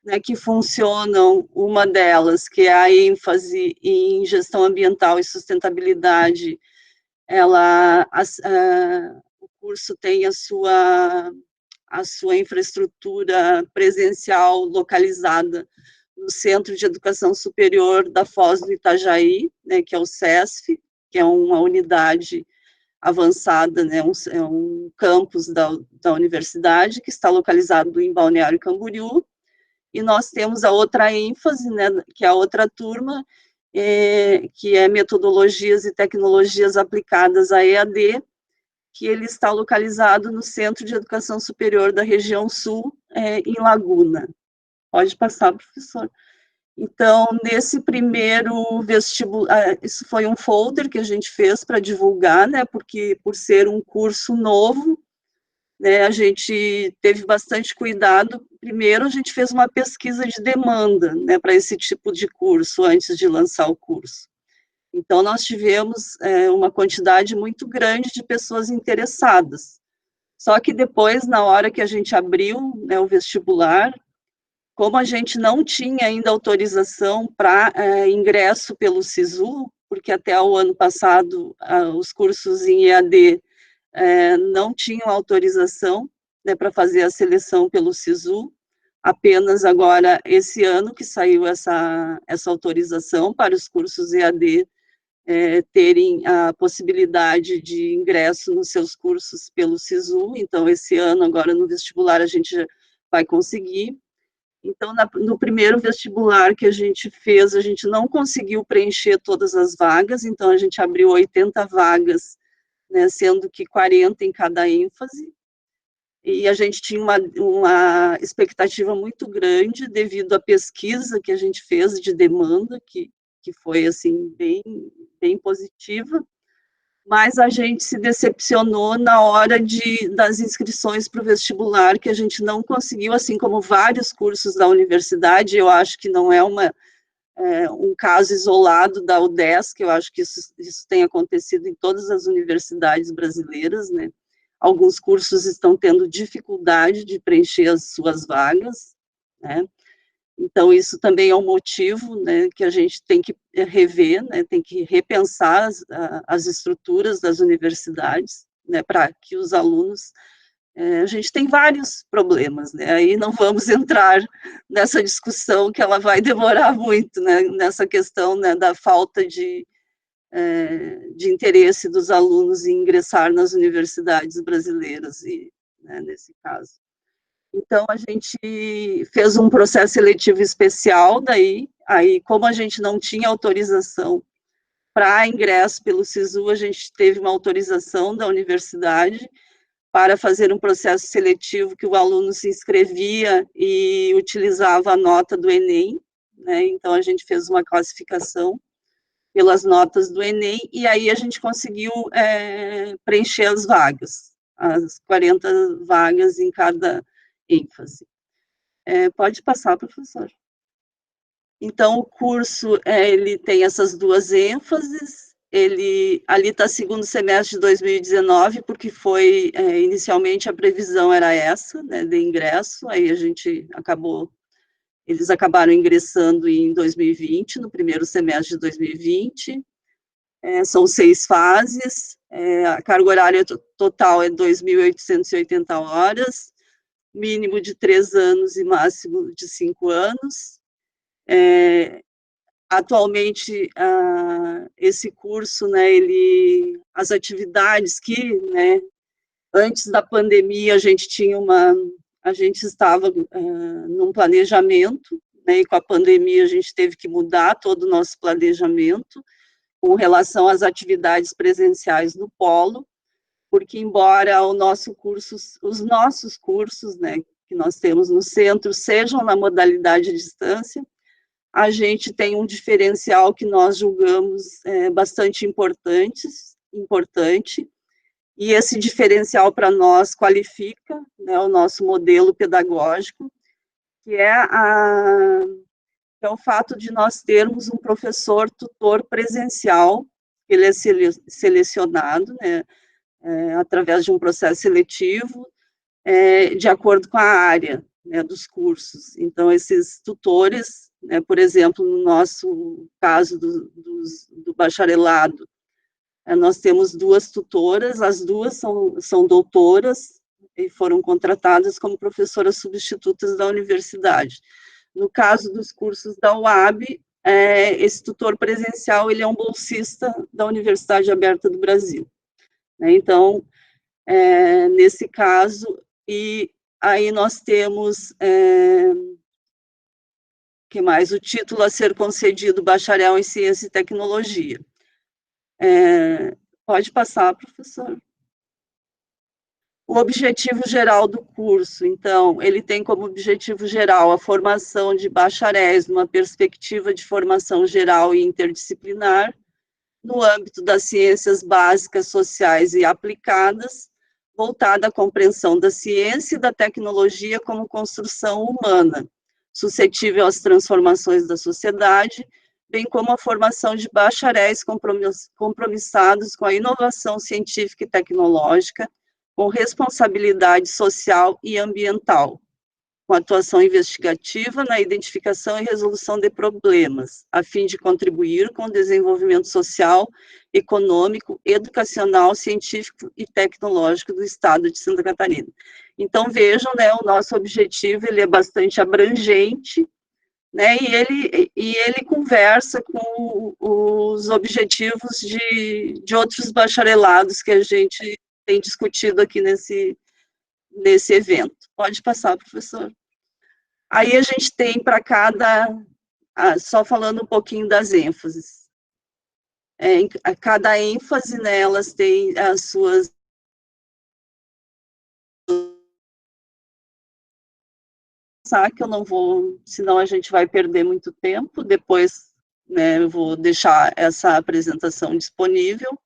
né, que funcionam, uma delas, que é a ênfase em gestão ambiental e sustentabilidade, o curso tem a sua infraestrutura presencial localizada no Centro de Educação Superior da Foz do Itajaí, né, que é o CESF, que é uma unidade avançada, né, é um campus da universidade, que está localizado em Balneário Camboriú, e nós temos a outra ênfase, né, que é a outra turma, que é metodologias e tecnologias aplicadas à EAD, que ele está localizado no Centro de Educação Superior da região sul, em Laguna. Pode passar, professor. Então, nesse primeiro vestibular, isso foi um folder que a gente fez para divulgar, né, porque por ser um curso novo, né, a gente teve bastante cuidado. Primeiro, a gente fez uma pesquisa de demanda, né, para esse tipo de curso, antes de lançar o curso. Então, nós tivemos uma quantidade muito grande de pessoas interessadas. Só que depois, na hora que a gente abriu, né, o vestibular, como a gente não tinha ainda autorização para ingresso pelo SISU, porque até o ano passado os cursos em EAD não tinham autorização, né, para fazer a seleção pelo SISU, apenas agora, esse ano, que saiu essa autorização para os cursos EAD terem a possibilidade de ingresso nos seus cursos pelo SISU. Então, esse ano, agora no vestibular, a gente vai conseguir. Então, no primeiro vestibular que a gente fez, a gente não conseguiu preencher todas as vagas, então a gente abriu 80 vagas, né, sendo que 40 em cada ênfase, e a gente tinha uma expectativa muito grande devido à pesquisa que a gente fez de demanda, que foi, assim, bem positiva, mas a gente se decepcionou na hora das inscrições para o vestibular, que a gente não conseguiu, assim como vários cursos da universidade. Eu acho que não é um caso isolado da UDESC, eu acho que isso tem acontecido em todas as universidades brasileiras, né? Alguns cursos estão tendo dificuldade de preencher as suas vagas, né? Então, isso também é um motivo, né, que a gente tem que rever, né, tem que repensar as estruturas das universidades, né, para que os alunos... a gente tem vários problemas, né, aí não vamos entrar nessa discussão, que ela vai demorar muito, né, nessa questão, né, da falta de interesse dos alunos em ingressar nas universidades brasileiras, né, nesse caso. Então, a gente fez um processo seletivo especial, aí como a gente não tinha autorização para ingresso pelo SISU, a gente teve uma autorização da universidade para fazer um processo seletivo que o aluno se inscrevia e utilizava a nota do Enem, né? Então, a gente fez uma classificação pelas notas do Enem, e aí a gente conseguiu preencher as vagas, as 40 vagas em cada ênfase. Pode passar, professor. Então, o curso, ele tem essas 2 ênfases, ali está segundo semestre de 2019, porque foi, inicialmente, a previsão era essa, né, de ingresso, aí eles acabaram ingressando em 2020, no primeiro semestre de 2020, são 6 fases, a carga horária total é 2.880 horas, mínimo de 3 anos e máximo de 5 anos. Atualmente, esse curso, né, as atividades que, né, antes da pandemia, a gente tinha a gente estava num planejamento, né, e com a pandemia a gente teve que mudar todo o nosso planejamento com relação às atividades presenciais do polo, porque embora os nossos cursos, né, que nós temos no centro, sejam na modalidade de distância, a gente tem um diferencial que nós julgamos bastante importante, e esse diferencial para nós qualifica, né, o nosso modelo pedagógico, que é o fato de nós termos um professor tutor presencial, ele é selecionado, né, através de um processo seletivo, de acordo com a área, né, dos cursos. Então, esses tutores, né, por exemplo, no nosso caso do bacharelado, nós temos 2 tutoras, as 2 são doutoras e foram contratadas como professoras substitutas da universidade. No caso dos cursos da UAB, esse tutor presencial, ele é um bolsista da Universidade Aberta do Brasil. Então, nesse caso, e aí nós temos, que mais? O título a ser concedido, bacharel em Ciência e Tecnologia. Pode passar, professor. O objetivo geral do curso, então, ele tem como objetivo geral a formação de bacharéis numa perspectiva de formação geral e interdisciplinar, no âmbito das ciências básicas, sociais e aplicadas, voltada à compreensão da ciência e da tecnologia como construção humana, suscetível às transformações da sociedade, bem como a formação de bacharéis compromissados com a inovação científica e tecnológica, com responsabilidade social e ambiental, com atuação investigativa na identificação e resolução de problemas, a fim de contribuir com o desenvolvimento social, econômico, educacional, científico e tecnológico do Estado de Santa Catarina. Então, vejam, né, o nosso objetivo, ele é bastante abrangente, né, e ele conversa com os objetivos de outros bacharelados que a gente tem discutido aqui nesse evento. Pode passar, professor. Aí a gente tem para só falando um pouquinho das ênfases. Cada ênfase, né, elas têm as suas... que eu não vou, senão a gente vai perder muito tempo, depois, né, eu vou deixar essa apresentação disponível,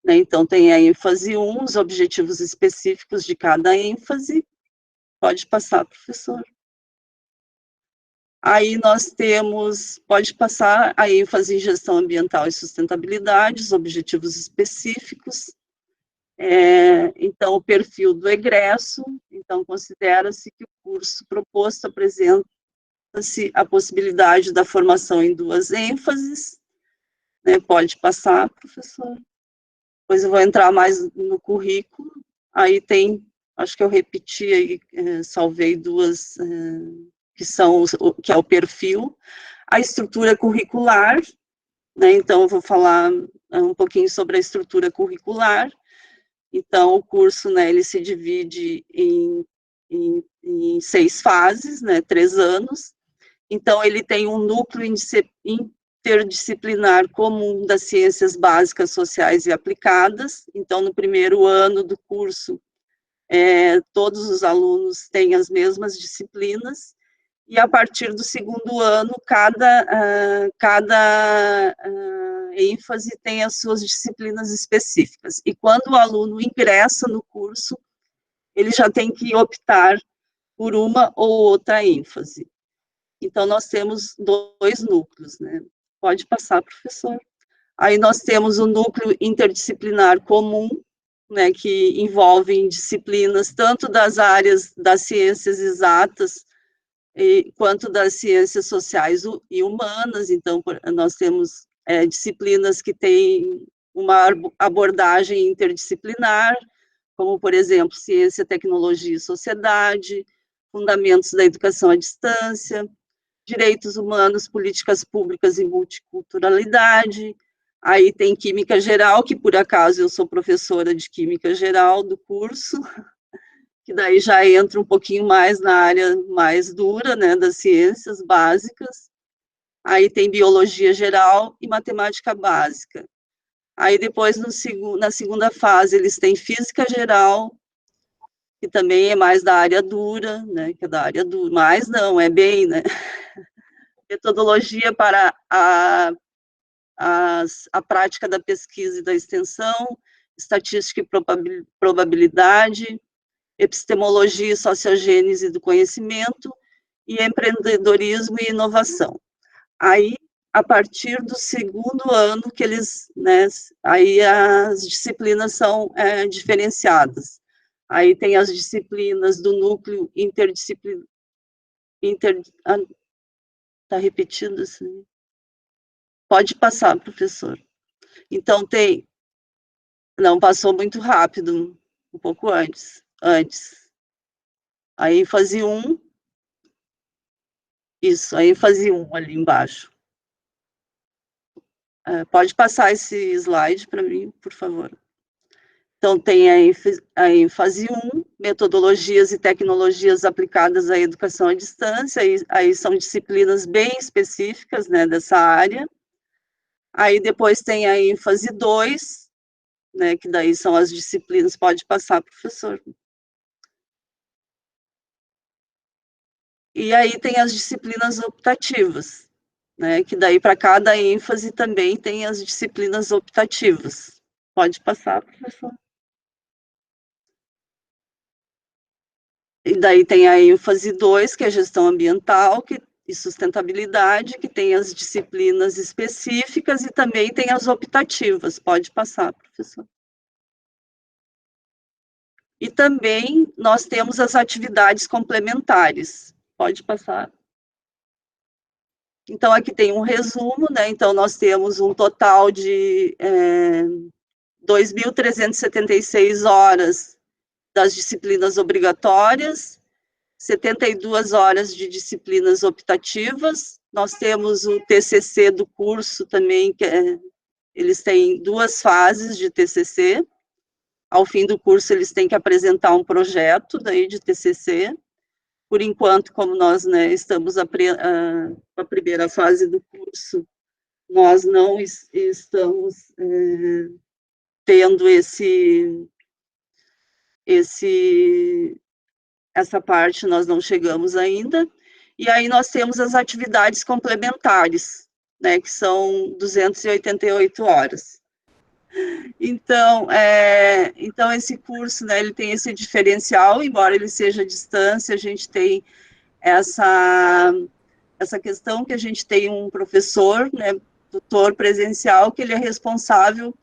né, então tem a ênfase 1, os objetivos específicos de cada ênfase. Pode passar, professor. Aí nós temos, pode passar a ênfase em gestão ambiental e sustentabilidade, os objetivos específicos. Então, o perfil do egresso, então considera-se que o curso proposto apresenta-se a possibilidade da formação em 2 ênfases, né? Pode passar, professor. Depois eu vou entrar mais no currículo, aí tem, acho que eu repeti aí, salvei 2, que é o perfil, a estrutura curricular, né? Então eu vou falar um pouquinho sobre a estrutura curricular. Então, o curso, né, ele se divide em 6 fases, né, 3 anos. Então, ele tem um núcleo interdisciplinar comum das ciências básicas, sociais e aplicadas. Então, no primeiro ano do curso, todos os alunos têm as mesmas disciplinas, e a partir do segundo ano, cada ênfase tem as suas disciplinas específicas. E quando o aluno ingressa no curso, ele já tem que optar por uma ou outra ênfase. Então, nós temos 2 núcleos, né? Pode passar, professor. Aí nós temos o núcleo interdisciplinar comum, né, que envolve disciplinas tanto das áreas das ciências exatas, quanto das ciências sociais e humanas. Então, nós temos disciplinas que têm uma abordagem interdisciplinar, como, por exemplo, ciência, tecnologia e sociedade, fundamentos da educação à distância, direitos humanos, políticas públicas e multiculturalidade. Aí tem química geral, que por acaso eu sou professora de química geral do curso, que daí já entra um pouquinho mais na área mais dura, né, das ciências básicas. Aí tem biologia geral e matemática básica. Aí depois, na segunda fase, eles têm física geral, que também é mais da área dura, né, que é da área dura, mas não, é bem, né, metodologia para a prática da pesquisa e da extensão, estatística e probabilidade, epistemologia e sociogênese do conhecimento, e empreendedorismo e inovação. Aí, a partir do segundo ano que eles, né, aí as disciplinas são diferenciadas. Aí tem as disciplinas do núcleo interdisciplinar, tá repetindo assim? Pode passar, professor. Então tem, não, passou muito rápido, um pouco antes. A ênfase 1, isso, a ênfase 1 ali embaixo. Pode passar esse slide para mim, por favor. Então, tem a ênfase 1, metodologias e tecnologias aplicadas à educação à distância, aí são disciplinas bem específicas, né, dessa área. Aí depois tem a ênfase 2, né, que daí são as disciplinas, pode passar, professor. E aí tem as disciplinas optativas, né, que daí para cada ênfase também tem as disciplinas optativas. Pode passar, professor. E daí tem a ênfase 2, que é gestão ambiental e sustentabilidade, que tem as disciplinas específicas e também tem as optativas. Pode passar, professor. E também nós temos as atividades complementares. Pode passar. Então, aqui tem um resumo, né? Então, nós temos um total de 2.376 horas das disciplinas obrigatórias, 72 horas de disciplinas optativas. Nós temos o TCC do curso também, que eles têm 2 fases de TCC. Ao fim do curso, eles têm que apresentar um projeto daí de TCC. Por enquanto, como nós, né, estamos a primeira fase do curso, nós não estamos tendo essa parte, nós não chegamos ainda. E aí nós temos as atividades complementares, né, que são 288 horas. Então, esse curso, né, ele tem esse diferencial, embora ele seja à distância, a gente tem essa questão que a gente tem um professor, né, tutor presencial, que ele é responsável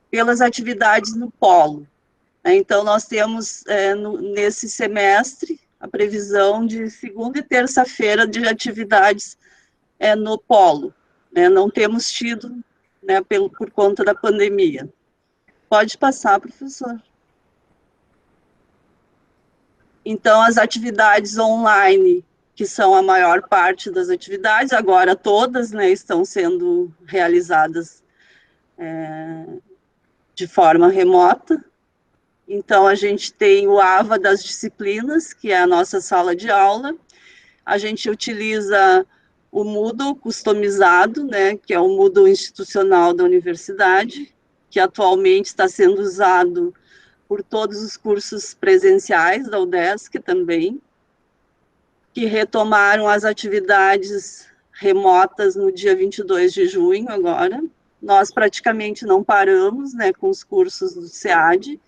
pelas atividades no polo. Então, nós temos, nesse semestre, a previsão de segunda e terça-feira de atividades no polo. Né? Não temos tido, né, por conta da pandemia. Pode passar, professor. Então, as atividades online, que são a maior parte das atividades, agora todas, né, estão sendo realizadas de forma remota. Então, a gente tem o AVA das disciplinas, que é a nossa sala de aula. A gente utiliza o Moodle customizado, né, que é o Moodle institucional da universidade, que atualmente está sendo usado por todos os cursos presenciais da UDESC também, que retomaram as atividades remotas no dia 22 de junho agora. Nós praticamente não paramos, né, com os cursos do SEAD,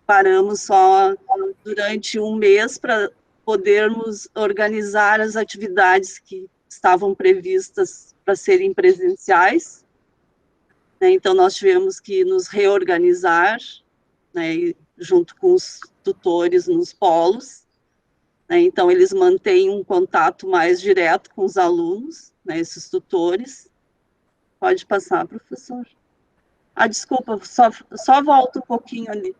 paramos só durante um mês para podermos organizar as atividades que estavam previstas para serem presenciais. Né? Então, nós tivemos que nos reorganizar, né, junto com os tutores nos polos. Né? Então, eles mantêm um contato mais direto com os alunos, né, esses tutores. Pode passar, professor. Desculpa, só volta um pouquinho ali.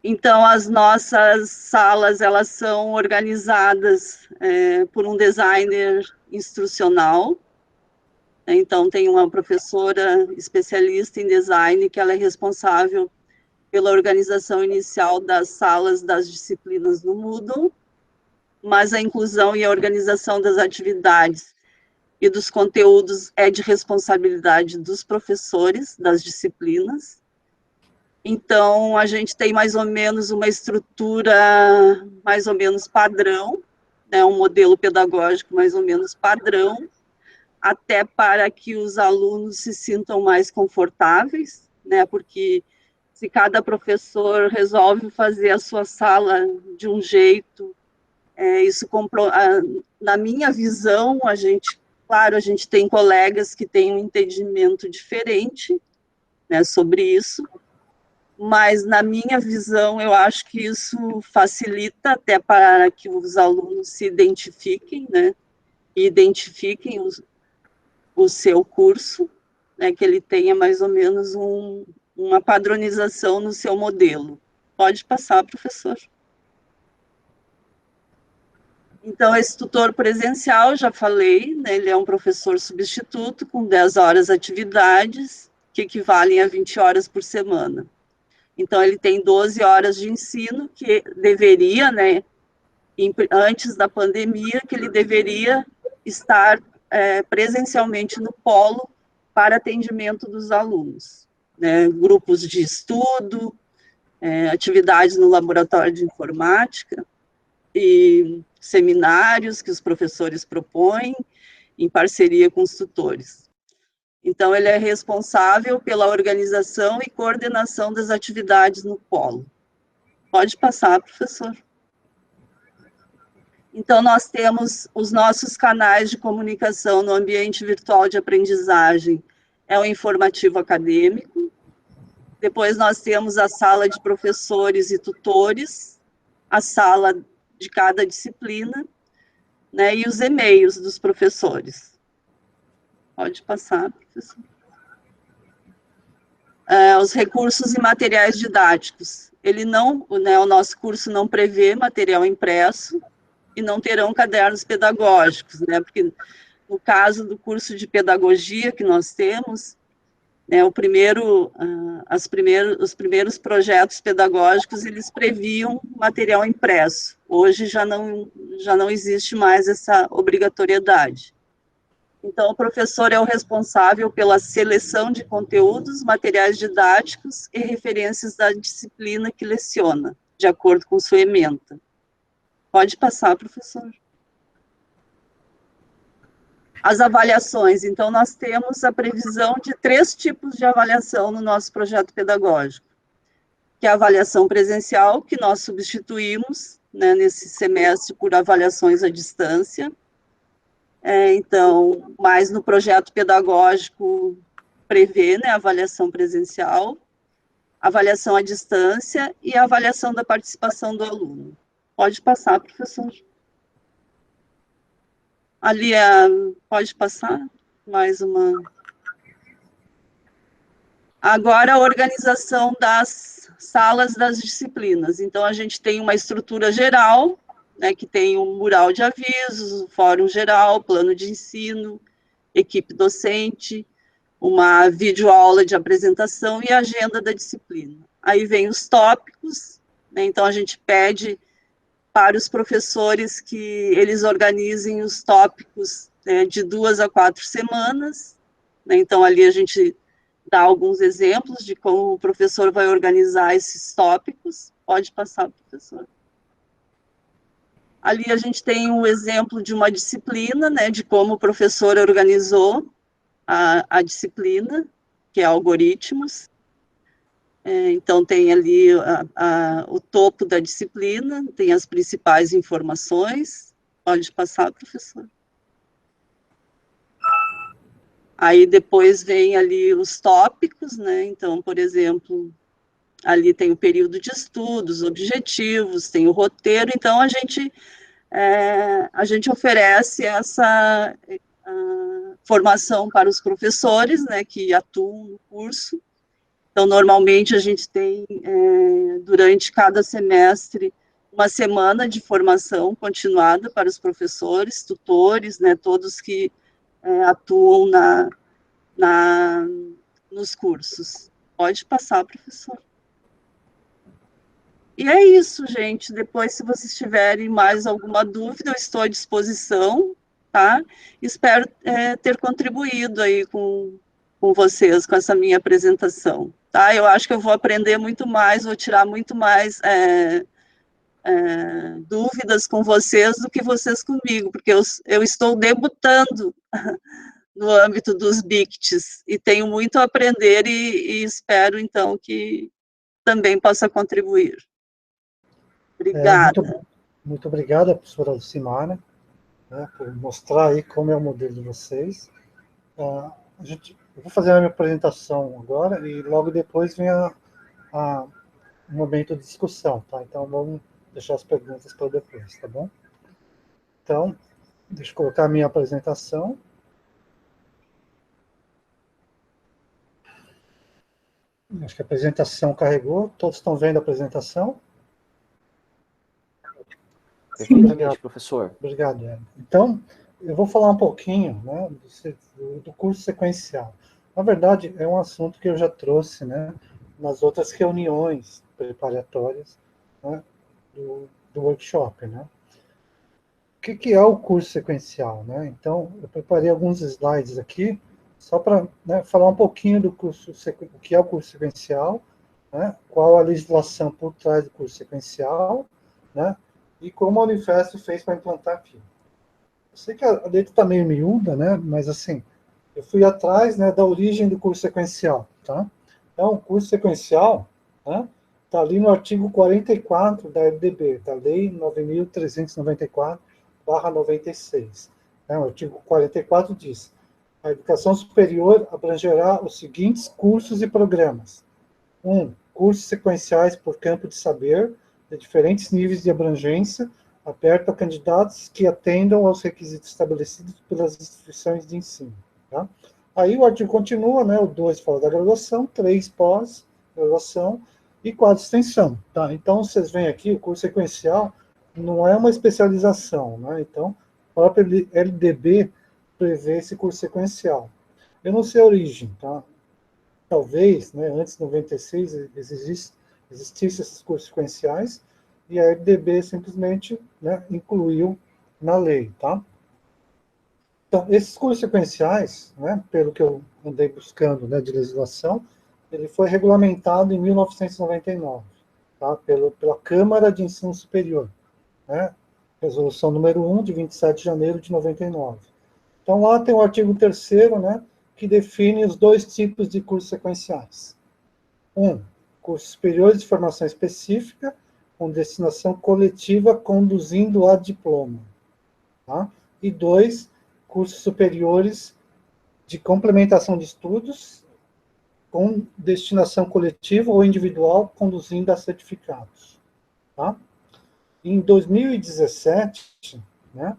Então, as nossas salas, elas são organizadas por um designer instrucional. Então, tem uma professora especialista em design, que ela é responsável pela organização inicial das salas das disciplinas no Moodle, mas a inclusão e a organização das atividades e dos conteúdos é de responsabilidade dos professores das disciplinas. Então, a gente tem mais ou menos uma estrutura mais ou menos padrão, né, um modelo pedagógico mais ou menos padrão, até para que os alunos se sintam mais confortáveis, né, porque se cada professor resolve fazer a sua sala de um jeito, na minha visão, claro, a gente tem colegas que têm um entendimento diferente, né, sobre isso, mas na minha visão, eu acho que isso facilita até para que os alunos se identifiquem, né, e identifiquem o seu curso, né, que ele tenha mais ou menos uma padronização no seu modelo. Pode passar, professor. Então, esse tutor presencial, já falei, né, ele é um professor substituto com 10 horas atividades, que equivalem a 20 horas por semana. Então, ele tem 12 horas de ensino, que deveria, né, antes da pandemia, que ele deveria estar presencialmente no polo para atendimento dos alunos, né, grupos de estudo, atividades no laboratório de informática, e seminários que os professores propõem, em parceria com os tutores. Então, ele é responsável pela organização e coordenação das atividades no polo. Pode passar, professor. Então, nós temos os nossos canais de comunicação no ambiente virtual de aprendizagem, é o informativo acadêmico. Depois, nós temos a sala de professores e tutores, a sala de cada disciplina, né, e os e-mails dos professores. Pode passar, professor. Os recursos e materiais didáticos. O nosso curso não prevê material impresso e não terão cadernos pedagógicos, né, porque no caso do curso de pedagogia que nós temos, né, os primeiros projetos pedagógicos, eles previam material impresso. Hoje já não existe mais essa obrigatoriedade. Então, o professor é o responsável pela seleção de conteúdos, materiais didáticos e referências da disciplina que leciona, de acordo com sua ementa. Pode passar, professor. As avaliações, então, nós temos a previsão de 3 tipos de avaliação no nosso projeto pedagógico, que é a avaliação presencial, que nós substituímos, né, nesse semestre por avaliações à distância. Então, mas no projeto pedagógico prevê, né, a avaliação presencial, avaliação à distância e a avaliação da participação do aluno. Pode passar, professor. Ali, pode passar mais uma. Agora, a organização das salas das disciplinas. Então, a gente tem uma estrutura geral, né, que tem um mural de avisos, o fórum geral, plano de ensino, equipe docente, uma videoaula de apresentação e a agenda da disciplina. Aí vem os tópicos, né, então a gente pede para os professores que eles organizem os tópicos, né, de 2 a 4 semanas, né, então ali a gente dá alguns exemplos de como o professor vai organizar esses tópicos. Pode passar, professor. Ali a gente tem um exemplo de uma disciplina, né, de como o professor organizou a disciplina, que é algoritmos. Então, tem ali o topo da disciplina, tem as principais informações. Pode passar, professor. Aí, depois, vem ali os tópicos, né? Então, por exemplo, ali tem o período de estudos, objetivos, tem o roteiro. Então, a gente oferece essa formação para os professores, né, que atuam no curso. Então, normalmente, a gente tem, durante cada semestre, uma semana de formação continuada para os professores, tutores, né, todos que atuam nos cursos. Pode passar, professor. E é isso, gente. Depois, se vocês tiverem mais alguma dúvida, eu estou à disposição, tá? Espero ter contribuído aí com vocês, com essa minha apresentação, tá? Eu acho que eu vou aprender muito mais, vou tirar muito mais dúvidas com vocês do que vocês comigo, porque eu estou debutando no âmbito dos BICTs e tenho muito a aprender e espero, então, que também possa contribuir. Obrigada. Muito obrigada, professora Lucimara, né, por mostrar aí como é o modelo de vocês. Eu vou fazer a minha apresentação agora e logo depois vem o momento de discussão, tá? Então vamos deixar as perguntas para depois, tá bom? Então, deixa eu colocar a minha apresentação. Acho que a apresentação carregou. Todos estão vendo a apresentação? Perfeitamente, professor. Obrigado, Ana. Então, eu vou falar um pouquinho, né, do curso sequencial. Na verdade, é um assunto que eu já trouxe, né, nas outras reuniões preparatórias, né, do workshop, né. O que é o curso sequencial, né? Então, eu preparei alguns slides aqui, só para, né, falar um pouquinho do curso, o que é o curso sequencial, né, qual a legislação por trás do curso sequencial, né, e como a Unifesp fez para implantar aqui. Eu sei que a letra está meio miúda, né, mas assim, eu fui atrás, né, da origem do curso sequencial, tá? Então, o curso sequencial, né, está ali no artigo 44 da LDB, da Lei 9.394/96. O artigo 44 diz: a educação superior abrangerá os seguintes cursos e programas. 1. Cursos sequenciais por campo de saber, de diferentes níveis de abrangência, aberto a candidatos que atendam aos requisitos estabelecidos pelas instituições de ensino. Tá? Aí o artigo continua, né? O 2 fala da graduação, 3 pós-graduação e 4 extensão. Tá? Então, vocês veem aqui, o curso sequencial não é uma especialização, né? Então, a própria LDB prevê esse curso sequencial. Eu não sei a origem, tá? Talvez, né, antes de 96, existissem esses cursos sequenciais, e a LDB simplesmente, né, incluiu na lei, tá? Então, esses cursos sequenciais, né, pelo que eu andei buscando, né, de legislação, ele foi regulamentado em 1999, tá, pela Câmara de Ensino Superior, né, resolução número 1, de 27 de janeiro de 99. Então, lá tem o artigo 3º, né, que define os 2 tipos de cursos sequenciais. 1, cursos superiores de formação específica, com destinação coletiva, conduzindo a diploma. Tá? E 2, cursos superiores de complementação de estudos, com destinação coletiva ou individual, conduzindo a certificados. Tá? Em 2017, né,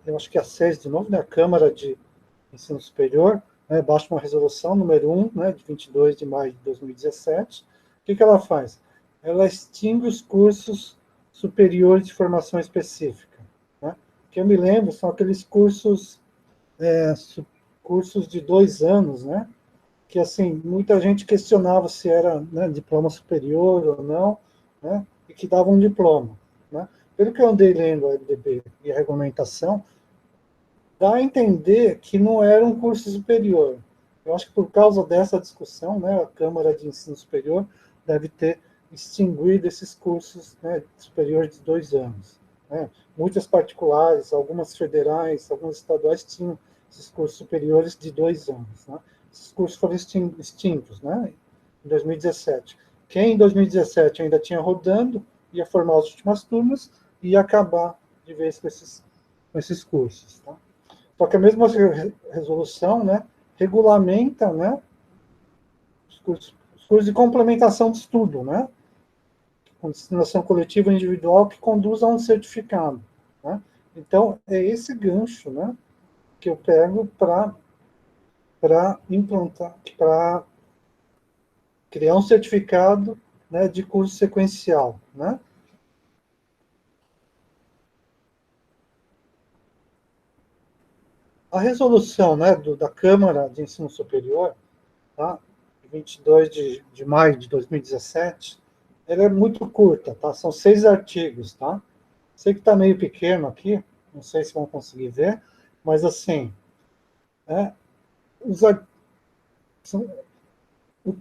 eu acho que a SES, de novo, né, a Câmara de Ensino Superior, né, baixa uma resolução, número 1, né, de 22 de maio de 2017. O que ela faz? Ela extingue os cursos superiores de formação específica. Né? Que eu me lembro, são aqueles cursos, cursos de 2 anos, né, que, assim, muita gente questionava se era, né, diploma superior ou não, né, e que davam um diploma. Né? Pelo que eu andei lendo a LDB e a regulamentação, dá a entender que não era um curso superior. Eu acho que por causa dessa discussão, né, a Câmara de Ensino Superior deve ter extinguido esses cursos, né, superiores de 2 anos. Né? Muitas particulares, algumas federais, algumas estaduais tinham esses cursos superiores de 2 anos. Né? Esses cursos foram extintos, né, em 2017. Quem em 2017 ainda tinha rodando, ia formar as últimas turmas e ia acabar de vez com esses cursos. Tá? Só que a mesma resolução, né, regulamenta, né, os cursos de complementação de estudo, né, com destinação coletiva e individual que conduz a um certificado. Né? Então, é esse gancho, né, que eu pego para implantar, para criar um certificado, né, de curso sequencial. Né? A resolução, né, da Câmara de Ensino Superior, tá, 22 de maio de 2017, ela é muito curta, tá? São 6 artigos, tá? Sei que está meio pequeno aqui, não sei se vão conseguir ver, mas assim, os,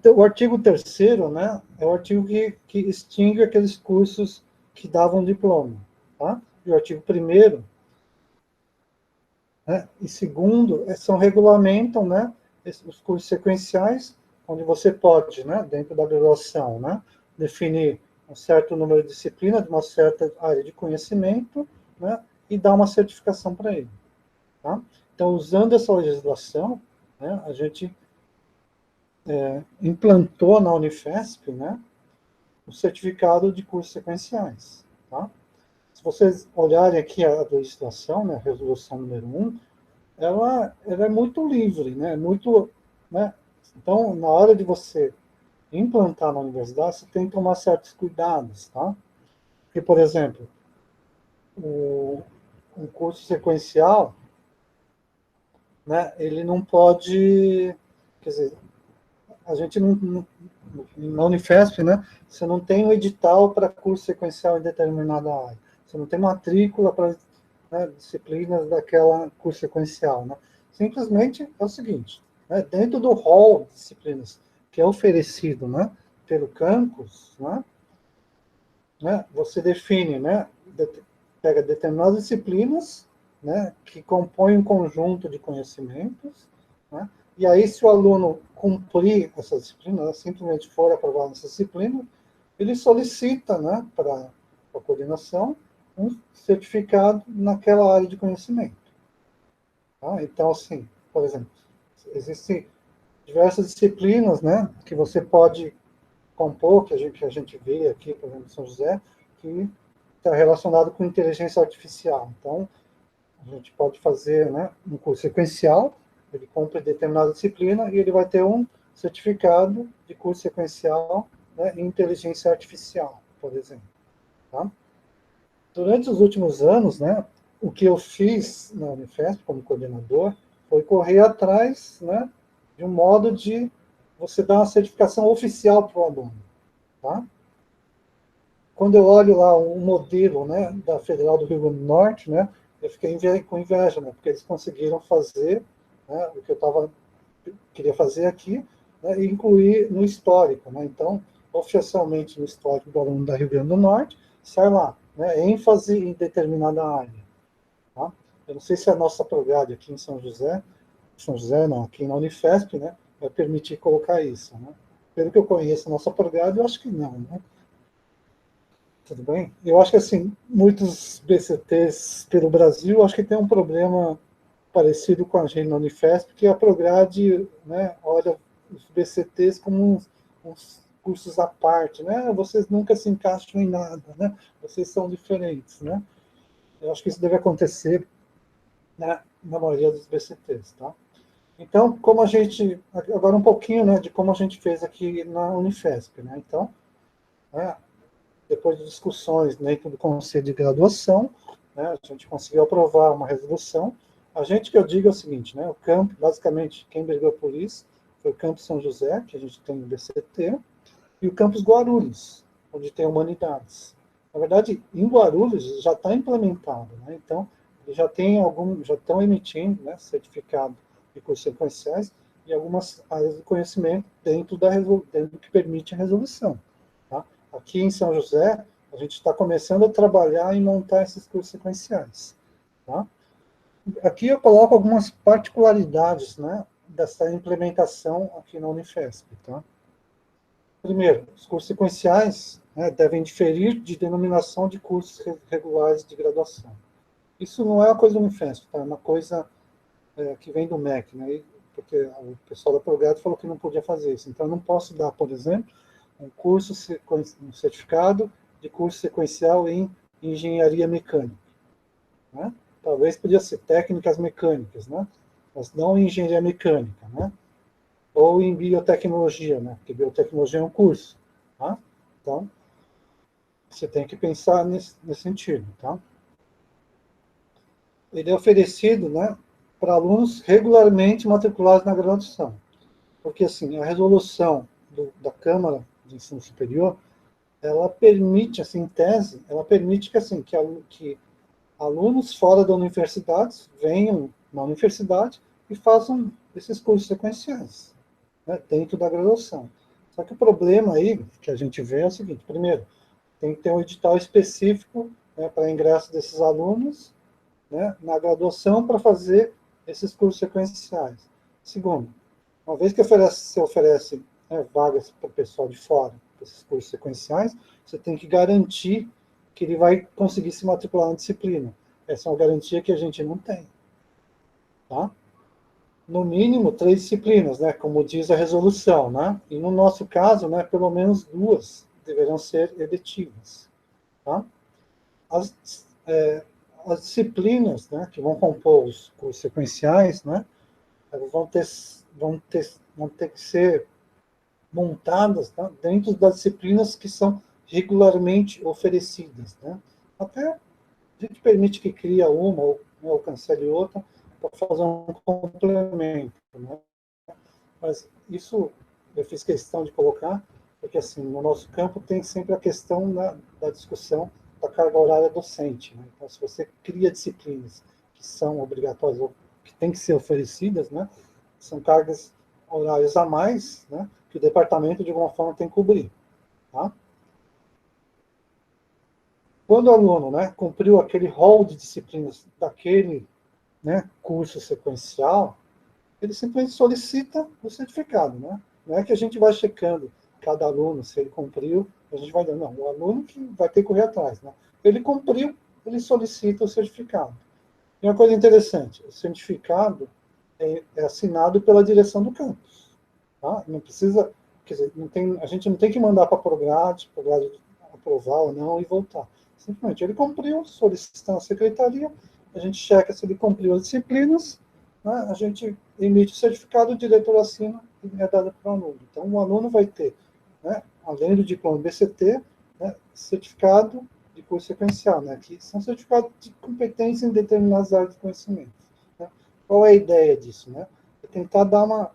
o artigo 3º, né, é o artigo que extingue aqueles cursos que davam diploma, tá? E o artigo 1º, né, e 2º são regulamentam, né, os cursos sequenciais, onde você pode, né, dentro da graduação, né, definir um certo número de disciplinas, de uma certa área de conhecimento, né, e dar uma certificação para ele. Tá? Então, usando essa legislação, né, a gente implantou na Unifesp, né, o certificado de cursos sequenciais. Tá? Se vocês olharem aqui a legislação, né, a resolução número 1, ela é muito livre, né, muito, né, então, na hora de você implantar na universidade, você tem que tomar certos cuidados, tá? Porque, por exemplo, um curso sequencial, né, ele não pode, quer dizer, a gente não na Unifesp, né, você não tem um edital para curso sequencial em determinada área, você não tem matrícula para, né, disciplinas daquela curso sequencial, né? Simplesmente é o seguinte, né, dentro do hall de disciplinas que é oferecido, né, pelo campus, né, você define, né, pega determinadas disciplinas, né, que compõem um conjunto de conhecimentos, né, e aí se o aluno cumprir essa disciplina, né, simplesmente for aprovado nessa disciplina, ele solicita, né, para a coordenação um certificado naquela área de conhecimento. Tá? Então, assim, por exemplo, existem diversas disciplinas, né, que você pode compor, que a gente vê aqui, por exemplo, em São José, que está relacionado com inteligência artificial. Então, a gente pode fazer, né, um curso sequencial, ele cumpre determinada disciplina e ele vai ter um certificado de curso sequencial, né, em inteligência artificial, por exemplo. Tá? Durante os últimos anos, né, o que eu fiz na Unifesp como coordenador foi correr atrás, né, de um modo de você dar uma certificação oficial para o aluno. Tá? Quando eu olho lá o modelo, né, da Federal do Rio Grande do Norte, né, eu fiquei com inveja, né, porque eles conseguiram fazer, né, o que eu queria fazer aqui, né, e incluir no histórico. Né? Então, oficialmente no histórico do aluno da Rio Grande do Norte, sai lá, né, ênfase em determinada área. Tá? Eu não sei se a nossa Prograde aqui em São José não, aqui na Unifesp, né, vai permitir colocar isso. Né? Pelo que eu conheço a nossa Prograde, eu acho que não. Né? Tudo bem? Eu acho que, assim, muitos BCTs pelo Brasil, acho que tem um problema parecido com a gente na Unifesp, que a Prograde, né, olha os BCTs como uns cursos à parte, né? Vocês nunca se encaixam em nada, né? Vocês são diferentes, né? Eu acho que isso deve acontecer, né, na maioria dos BCTs, tá? Então, como a gente... Agora um pouquinho, né, de como a gente fez aqui na Unifesp, né? Então, né, depois de discussões dentro do Conselho de Graduação, né, a gente conseguiu aprovar uma resolução. A gente, que eu digo é o seguinte, né, o campo, basicamente, quem brigou por isso foi o campus São José, que a gente tem no BCT, e o campus Guarulhos, onde tem humanidades. Na verdade, em Guarulhos já está implementado, né, então, eles já estão emitindo, né, certificado de cursos sequenciais e algumas áreas de conhecimento dentro do que permite a resolução. Tá? Aqui em São José, a gente está começando a trabalhar em montar esses cursos sequenciais. Tá? Aqui eu coloco algumas particularidades, né, dessa implementação aqui na Unifesp. Tá? Primeiro, os cursos sequenciais, né, devem diferir de denominação de cursos regulares de graduação. Isso não é uma coisa do Unifesp, tá? É uma coisa que vem do MEC, né? Porque o pessoal da Prograde falou que não podia fazer isso. Então, eu não posso dar, por exemplo, um certificado de curso sequencial em engenharia mecânica. Né? Talvez podia ser técnicas mecânicas, né? Mas não em engenharia mecânica, né? Ou em biotecnologia, né? Porque biotecnologia é um curso. Tá? Então, você tem que pensar nesse sentido. Tá? Ele é oferecido, né, para alunos regularmente matriculados na graduação. Porque, assim, a resolução da Câmara de Ensino Superior, ela permite, assim, em tese, ela permite que, assim, que alunos fora da universidade venham na universidade e façam esses cursos sequenciais, né, dentro da graduação. Só que o problema aí que a gente vê é o seguinte: primeiro, tem que ter um edital específico, né, para ingresso desses alunos, né, na graduação para fazer esses cursos sequenciais. Segundo, uma vez que se oferece, né, vagas para o pessoal de fora, esses cursos sequenciais, você tem que garantir que ele vai conseguir se matricular na disciplina. Essa é uma garantia que a gente não tem. Tá? No mínimo, 3 disciplinas, né, como diz a resolução. Né? E no nosso caso, né, pelo menos 2 deverão ser eletivas. Tá? As disciplinas, né, que vão compor os cursos sequenciais, né, vão ter que ser montadas, tá, dentro das disciplinas que são regularmente oferecidas. Né? Até a gente permite que crie uma ou cancele outra para fazer um complemento. Né? Mas isso eu fiz questão de colocar, porque assim, no nosso campo tem sempre a questão da discussão da carga horária docente. Né? Então, se você cria disciplinas que são obrigatórias ou que têm que ser oferecidas, né, são cargas horárias a mais, né, que o departamento, de alguma forma, tem que cobrir. Tá? Quando o aluno, né, cumpriu aquele rol de disciplinas daquele, né, curso sequencial, ele simplesmente solicita o certificado. Né? Não é que a gente vai checando cada aluno, se ele cumpriu, a gente vai dando, não, o aluno que vai ter que correr atrás. Né? Ele cumpriu, ele solicita o certificado. E uma coisa interessante, o certificado é assinado pela direção do campus. Tá? Não precisa, quer dizer, a gente não tem que mandar para a Prograde aprovar ou não e voltar. Simplesmente ele cumpriu, solicita na secretaria, a gente checa se ele cumpriu as disciplinas, né, a gente emite o certificado, o diretor assina e é dado para o aluno. Então, o aluno vai ter, né, além do diploma BCT, né, certificado de curso sequencial, né, que são certificados de competência em determinadas áreas de conhecimento. Né? Qual é a ideia disso? Né? É tentar dar uma...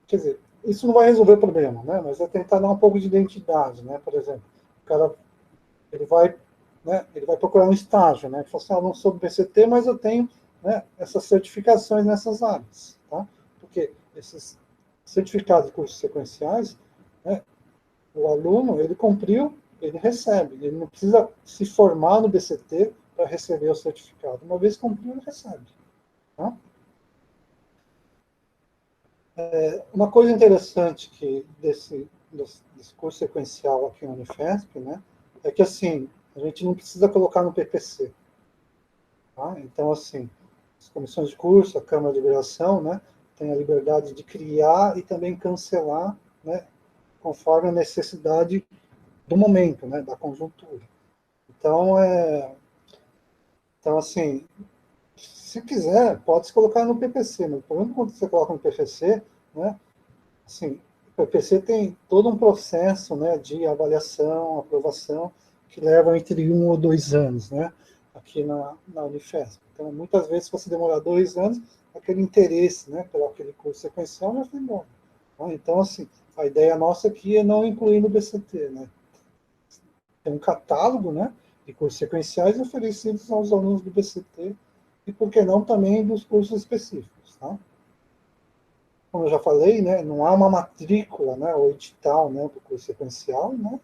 Quer dizer, isso não vai resolver o problema, né, mas é tentar dar um pouco de identidade. Né? Por exemplo, o cara ele vai procurar um estágio, né? Ele fala assim, não sou do BCT, mas eu tenho, né, essas certificações nessas áreas, tá? Porque esses certificados de cursos sequenciais, né, o aluno, ele cumpriu, ele recebe, ele não precisa se formar no BCT para receber o certificado. Uma vez cumpriu, ele recebe. Tá? Uma coisa interessante desse curso sequencial aqui na Unifesp, né, é que, assim, a gente não precisa colocar no PPC. Tá? Então, assim, as comissões de curso, a Câmara de Liberação, né, tem a liberdade de criar e também cancelar, né, conforme a necessidade do momento, né, da conjuntura. Então, assim, se quiser, pode se colocar no PPC, mas por exemplo, quando você coloca no PPC, né, assim, o PPC tem todo um processo, né, de avaliação, aprovação, que leva entre 1 ou 2 anos, né, aqui na Unifesp. Então, muitas vezes, se você demorar 2 anos, aquele interesse, né, pelo aquele curso sequencial já foi embora. Tá? Então, assim, a ideia nossa aqui é não incluir no BCT, né. Tem um catálogo, né, de cursos sequenciais oferecidos aos alunos do BCT e, por que não, também dos cursos específicos, tá? Como eu já falei, né, não há uma matrícula, né, ou edital, né, do curso sequencial, né,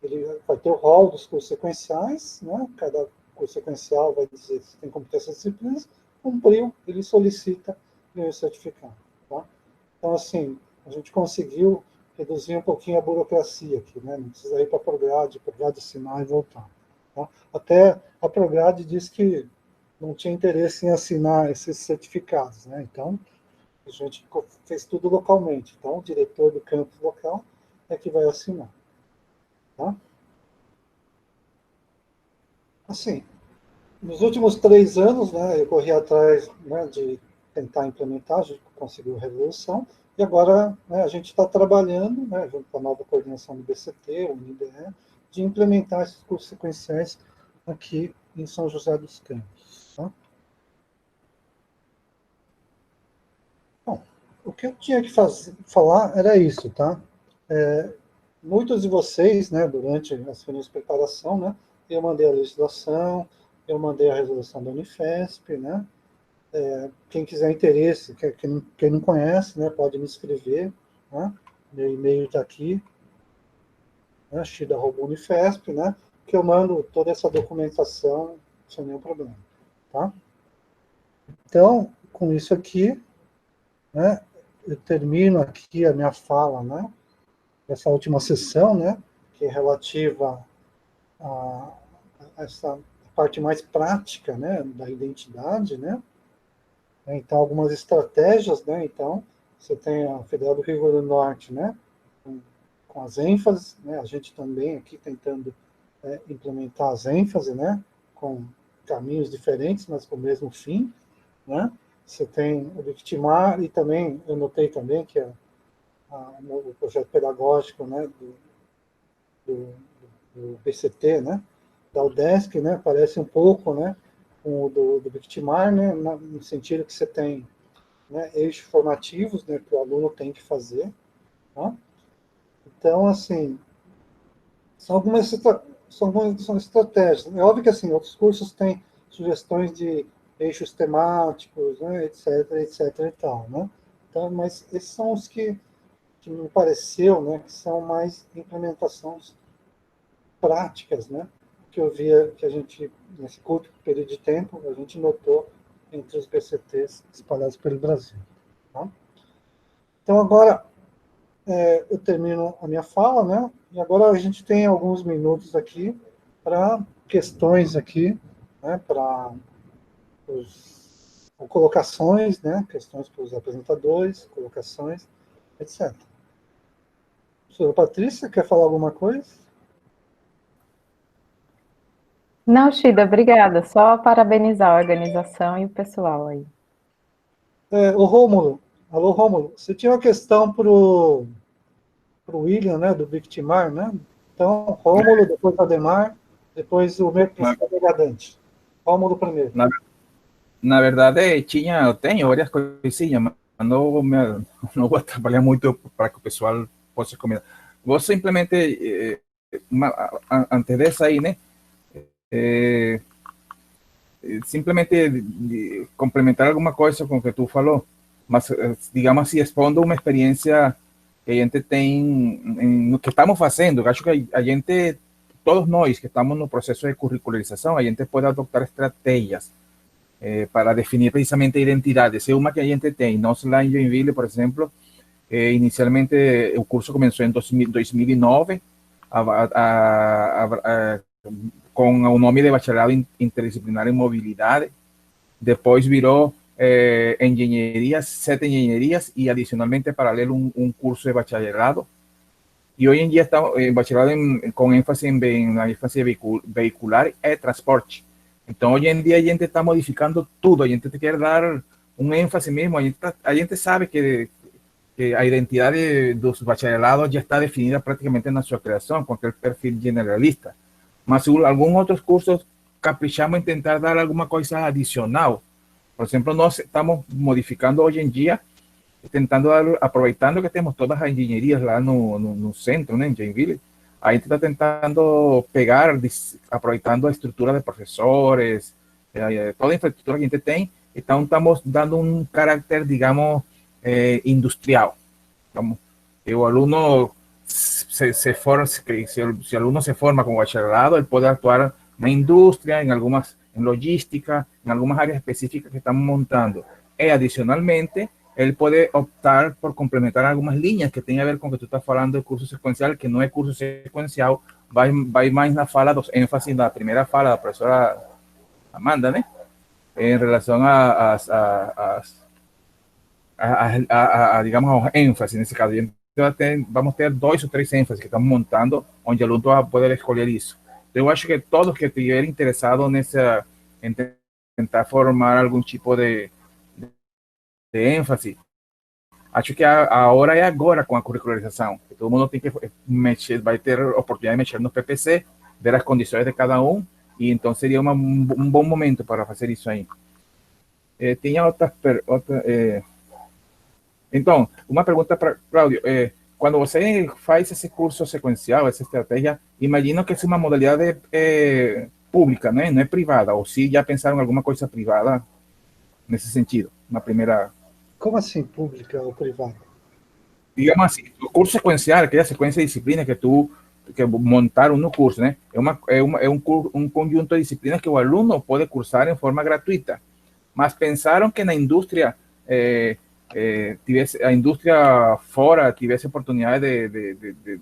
ele vai ter o rol dos cursos sequenciais, né, cada curso sequencial vai dizer se tem competências disciplinas, cumpriu, ele solicita o certificado. Tá? Então, assim, a gente conseguiu reduzir um pouquinho a burocracia aqui, né, não precisa ir para a Prograde assinar e voltar. Tá? Até a Prograde disse que não tinha interesse em assinar esses certificados, né, então a gente fez tudo localmente. Então, o diretor do campus local é que vai assinar. Tá? Assim, nos últimos 3 anos, né, eu corri atrás, né, de tentar implementar, a gente conseguiu a resolução, e agora, né, a gente está trabalhando, né, junto com a nova coordenação do BCT, o UNIBE, de implementar esses cursos sequenciais aqui em São José dos Campos. Tá? Bom, o que eu tinha que falar era isso, tá? muitos de vocês, né, durante as reuniões de preparação, né, eu mandei a legislação, eu mandei a resolução da Unifesp, né, quem quiser interesse, quem não conhece, né, pode me escrever, né, meu e-mail está aqui, né, xida@unifesp, né, que eu mando toda essa documentação sem nenhum problema, tá? Então, com isso aqui, né, eu termino aqui a minha fala, né, essa última sessão, né, que é relativa a essa parte mais prática, né, da identidade, né. Então, algumas estratégias, né, então, você tem a Federal do Rio Grande do Norte, né, com as ênfases, né, a gente também aqui tentando implementar as ênfases, né, com caminhos diferentes, mas com o mesmo fim, né. Você tem o Victimar e também, eu notei também que o projeto pedagógico, né, do PCT, né, da UDESC, né, parece um pouco, né, com o do Victimar, né, no sentido que você tem, né, eixos formativos, né, que o aluno tem que fazer, tá? Então, assim, são algumas são estratégias. É óbvio que, assim, outros cursos têm sugestões de eixos temáticos, né, etc e tal, né? Então, mas esses são os que me pareceu, né, que são mais implementações práticas, né, que eu via que a gente, nesse curto período de tempo, a gente notou entre os PCTs espalhados pelo Brasil. Tá? Então, agora, eu termino a minha fala, né, e agora a gente tem alguns minutos aqui para questões aqui, né, para colocações, né, questões para os apresentadores, colocações, etc. Senhora Patrícia, quer falar alguma coisa? Não, Shida, obrigada. Só parabenizar a organização e o pessoal aí. O Rômulo, alô Rômulo, você tinha uma questão para o William, né, do Victimar, né? Então, Rômulo, depois Ademar, depois o meu Degradante. Rômulo primeiro. Na verdade, eu tenho várias coisinhas, mas não vou trabalhar muito para que o pessoal possa comentar. Vou simplesmente, antes dessa aí, né, simplesmente complementar alguma coisa com o que tu falou, mas, digamos assim, expondo uma experiência que a gente tem no que estamos fazendo. Eu acho que a gente, todos nós que estamos no processo de curricularização, a gente pode adotar estratégias para definir precisamente a identidade. Essa é uma que a gente tem. Nós lá em Joinville, por exemplo, inicialmente o curso começou em 2009, com o nome de Bacharelado Interdisciplinar em Mobilidade. Depois virou engenharias, 7 engenharias e adicionalmente paralelo um curso de bacharelado. E hoje em dia está bacharelado com ênfase na ênfase veicular e transporte. Então, hoje em dia a gente está modificando tudo, a gente quer dar um ênfase mesmo, a gente sabe que a identidade dos bacharelados já está definida praticamente na sua criação, com aquele perfil generalista. Mas alguns outros cursos caprichamos em tentar dar alguma coisa adicional. Por exemplo, nós estamos modificando hoje em dia, tentando aproveitando que temos todas as engenharias lá no centro, né, em Joinville, a gente está tentando pegar, aproveitando a estrutura de professores, toda a infraestrutura que a gente tem, então estamos dando um caráter, digamos, industrial. Vamos, o aluno se o aluno se forma como bacharelado, ele pode actuar na indústria, em logística, em algumas áreas específicas que estamos montando. E, adicionalmente, ele pode optar por complementar algumas linhas que tem a ver com o que tu estás falando de curso sequencial, que não é curso sequencial, vai mais na fala dos ênfasis da primeira fala da professora Amanda, né? Em relação digamos, ao ênfase nesse caso. Vamos ter 2 ou 3 ênfases que estamos montando, onde o aluno vai poder escolher isso. Eu acho que todos que estiverem interessados em tentar formar algum tipo de ênfase, acho que a hora é agora com a curricularização. Todo mundo tem que mexer, vai ter oportunidade de mexer no PPC, ver as condições de cada um, e então seria um bom momento para fazer isso aí. Tinha outra então, uma pergunta para Cláudio. quando você faz esse curso sequencial, essa estratégia, imagino que é uma modalidade pública, né? Não é privada, ou se já pensaram em alguma coisa privada nesse sentido, na primeira... Como assim, pública ou privada? Digamos assim, o curso sequencial, aquela sequência de disciplinas que montaram no curso, né? É um conjunto de disciplinas que o aluno pode cursar em forma gratuita, mas pensaram que na indústria a indústria fora tivesse oportunidade de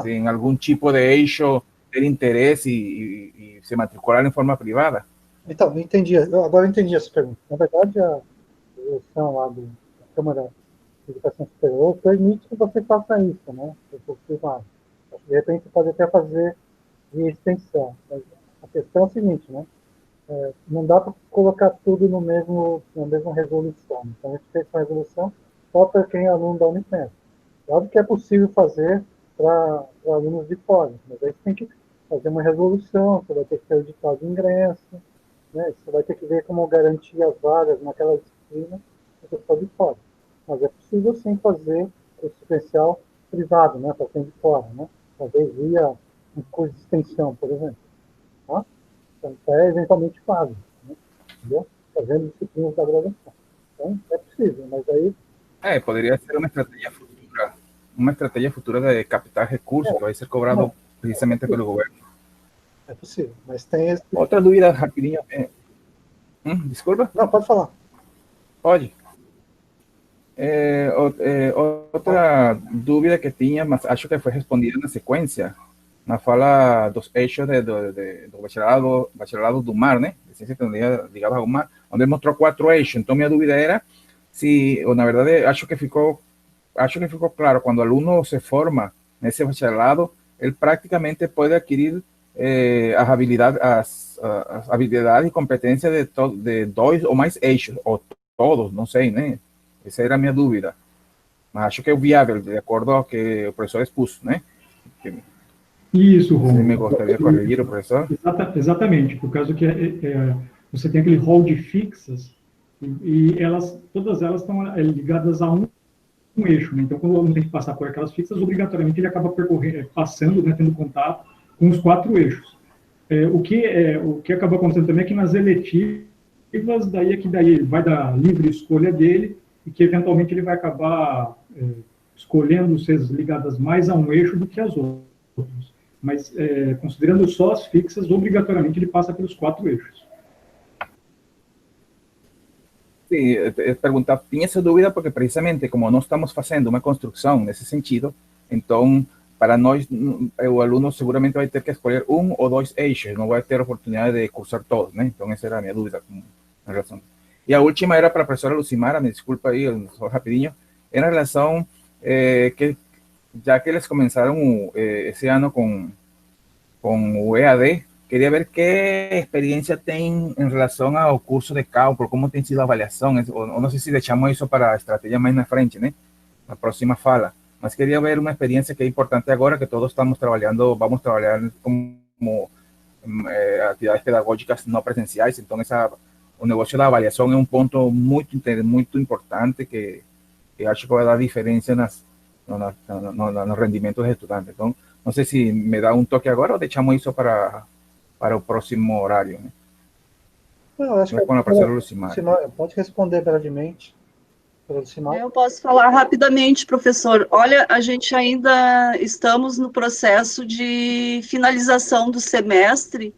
em algum tipo de eixo ter interesse e se matricular em forma privada. Então, entendi. Agora eu entendi essa pergunta. Na verdade, a eleição lá da Câmara de Educação Superior permite que você faça isso, né? Privado. De repente, você pode até fazer de extensão. Mas a questão é a seguinte, né? Não dá para colocar tudo na mesma resolução. Então, a gente fez uma resolução só para quem é aluno da Unifesp. Claro que é possível fazer para alunos de fora, mas aí você tem que fazer uma resolução, você vai ter que ter o editado de ingresso, né? Você vai ter que ver como garantir as vagas naquela disciplina para pessoal de fora. Mas é possível, sim, fazer o sequencial privado, né? Para quem de fora, né? Talvez via um curso de extensão, por exemplo. Tá? Então, é eventualmente fácil, né? Entendeu? Fazendo disciplinas da graduação. Então, é possível, mas aí... poderia ser uma estratégia futura de captar recursos que vai ser cobrado precisamente pelo governo. É possível, mas tem esse... Outra dúvida rapidinho. Desculpa? Não, pode falar. Pode. Outra dúvida que tinha, mas acho que foi respondida na sequência, na fala dos eixos do bacharelado do mar, né? De ciência e tecnologia ligada ao mar, onde ele mostrou 4 eixos. Então, minha dúvida era se, ou, na verdade, acho que ficou claro, quando o aluno se forma nesse bacharelado, ele praticamente pode adquirir as habilidades e competências de 2 ou mais eixos, ou todos, não sei, né? Essa era a minha dúvida. Mas acho que é viável, de acordo ao que o professor expôs, né? Isso, Romulo. Você me gostaria de corrigir, o professor? Exatamente, por causa que você tem aquele hall de fixas, e todas elas estão ligadas a um eixo, né? Então, quando o aluno tem que passar por aquelas fixas, obrigatoriamente ele acaba passando, né, tendo contato com os 4 eixos. O que acaba acontecendo também é que nas eletivas, daí ele vai dar livre escolha dele, e que eventualmente ele vai acabar escolhendo ser ligadas mais a um eixo do que as outras. Mas, considerando só as fixas, obrigatoriamente ele passa pelos 4 eixos. Sim, perguntar, tinha essa dúvida porque precisamente como nós estamos fazendo uma construção nesse sentido, então, para nós, o aluno seguramente vai ter que escolher 1 ou 2 eixos, não vai ter oportunidade de cursar todos, né? Então, essa era a minha dúvida com relação. E a última era para a professora Lucimara, me desculpa aí, só rapidinho, em relação que, já que eles começaram esse ano com o EAD, queria ver que experiência tem em relação ao curso de cálculo, como tem sido a avaliação, ou não sei se deixamos isso para a estratégia mais na frente, né? Na próxima fala. Mas queria ver uma experiência que é importante agora, que todos vamos trabalhar como atividades pedagógicas não presenciais, então o negócio da avaliação é um ponto muito importante que acho que vai dar diferença no rendimento dos estudantes. Então, não sei se me dá um toque agora ou deixamos isso para o próximo horário, né? Eu acho que com a professora Lucimara. Pode responder brevemente. Eu posso falar rapidamente, professor. Olha, a gente ainda estamos no processo de finalização do semestre,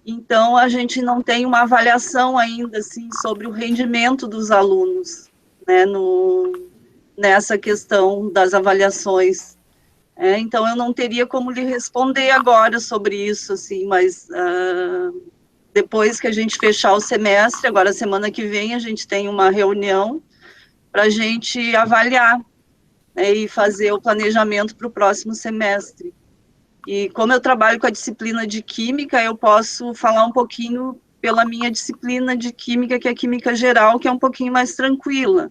então a gente não tem uma avaliação ainda assim sobre o rendimento dos alunos, né, nessa questão das avaliações. Então eu não teria como lhe responder agora sobre isso, assim, mas depois que a gente fechar o semestre, agora semana que vem a gente tem uma reunião para a gente avaliar, né, e fazer o planejamento para o próximo semestre. E como eu trabalho com a disciplina de Química, eu posso falar um pouquinho pela minha disciplina de Química, que é Química Geral, que é um pouquinho mais tranquila,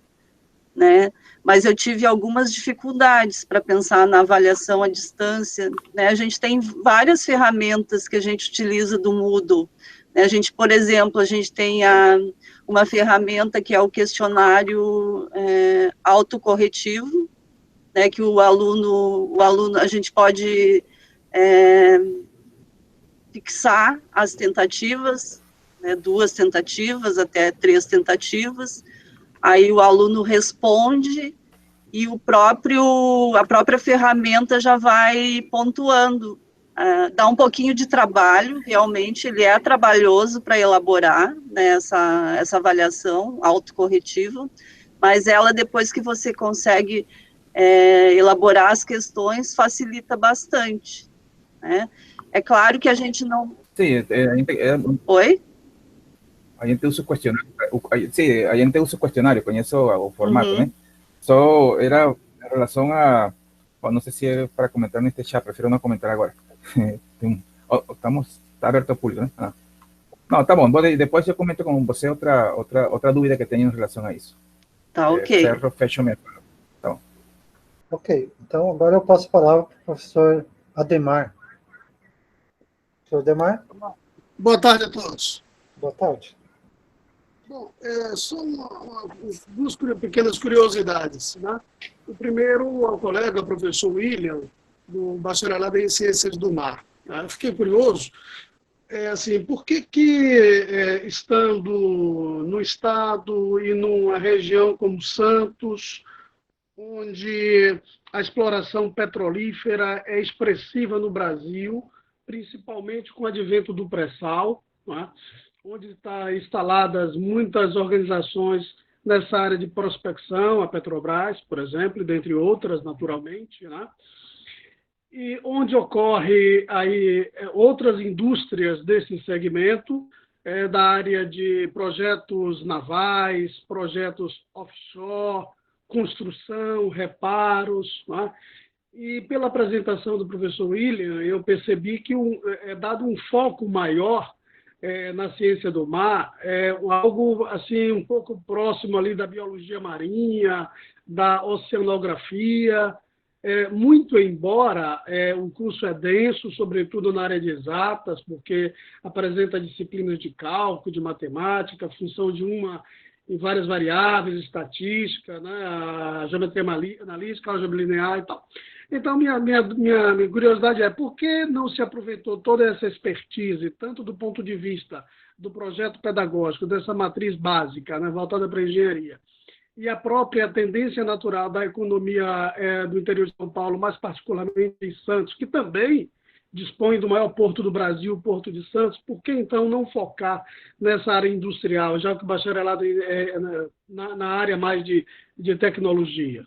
né? Mas eu tive algumas dificuldades para pensar na avaliação à distância, né? A gente tem várias ferramentas que a gente utiliza do Moodle, né? A gente, por exemplo, a gente tem uma ferramenta que é o questionário autocorretivo, né, que o aluno, a gente pode fixar as tentativas, né, 2 tentativas até 3 tentativas, aí o aluno responde e a própria ferramenta já vai pontuando. Dá um pouquinho de trabalho, realmente, ele é trabalhoso para elaborar, né, essa avaliação autocorretiva, mas ela, depois que você consegue elaborar as questões, facilita bastante, né? É claro que a gente não... Sí, Oi? a gente usa o questionário, sí, a gente usa o questionário, conheço o formato, né? Só era em relação a, não sei se é para comentar neste chat, prefiro não comentar agora. Está aberto ao público, né? Não, tá bom, depois eu comento com você outra dúvida que tenho em relação a isso. Tá, ok. Ferro, fecho minha fala. Então. Ok, então agora eu passo a palavra para o professor Ademar. Professor Ademar? Boa tarde a todos. Boa tarde. Bom, só duas pequenas curiosidades, né? O primeiro, ao colega, professor William, do Bacharelado em Ciências do Mar. Eu fiquei curioso, assim, por que estando no estado e numa região como Santos, onde a exploração petrolífera é expressiva no Brasil, principalmente com o advento do pré-sal, né? Onde estão instaladas muitas organizações nessa área de prospecção, a Petrobras, por exemplo, dentre outras, naturalmente, né? E onde ocorre aí outras indústrias desse segmento, da área de projetos navais, projetos offshore, construção, reparos, né? E pela apresentação do professor William, eu percebi que é dado um foco maior na ciência do mar, algo assim um pouco próximo ali da biologia marinha, da oceanografia, muito embora o curso é denso, sobretudo na área de exatas, porque apresenta disciplinas de cálculo, de matemática, função de uma em várias variáveis, estatística, né, a geometria analítica, álgebra linear e tal. Então, minha curiosidade é, por que não se aproveitou toda essa expertise, tanto do ponto de vista do projeto pedagógico, dessa matriz básica, né, voltada para a engenharia, e a própria tendência natural da economia do interior de São Paulo, mais particularmente em Santos, que também dispõe do maior porto do Brasil, o Porto de Santos, por que então não focar nessa área industrial, já que o bacharelado é na área mais de tecnologia?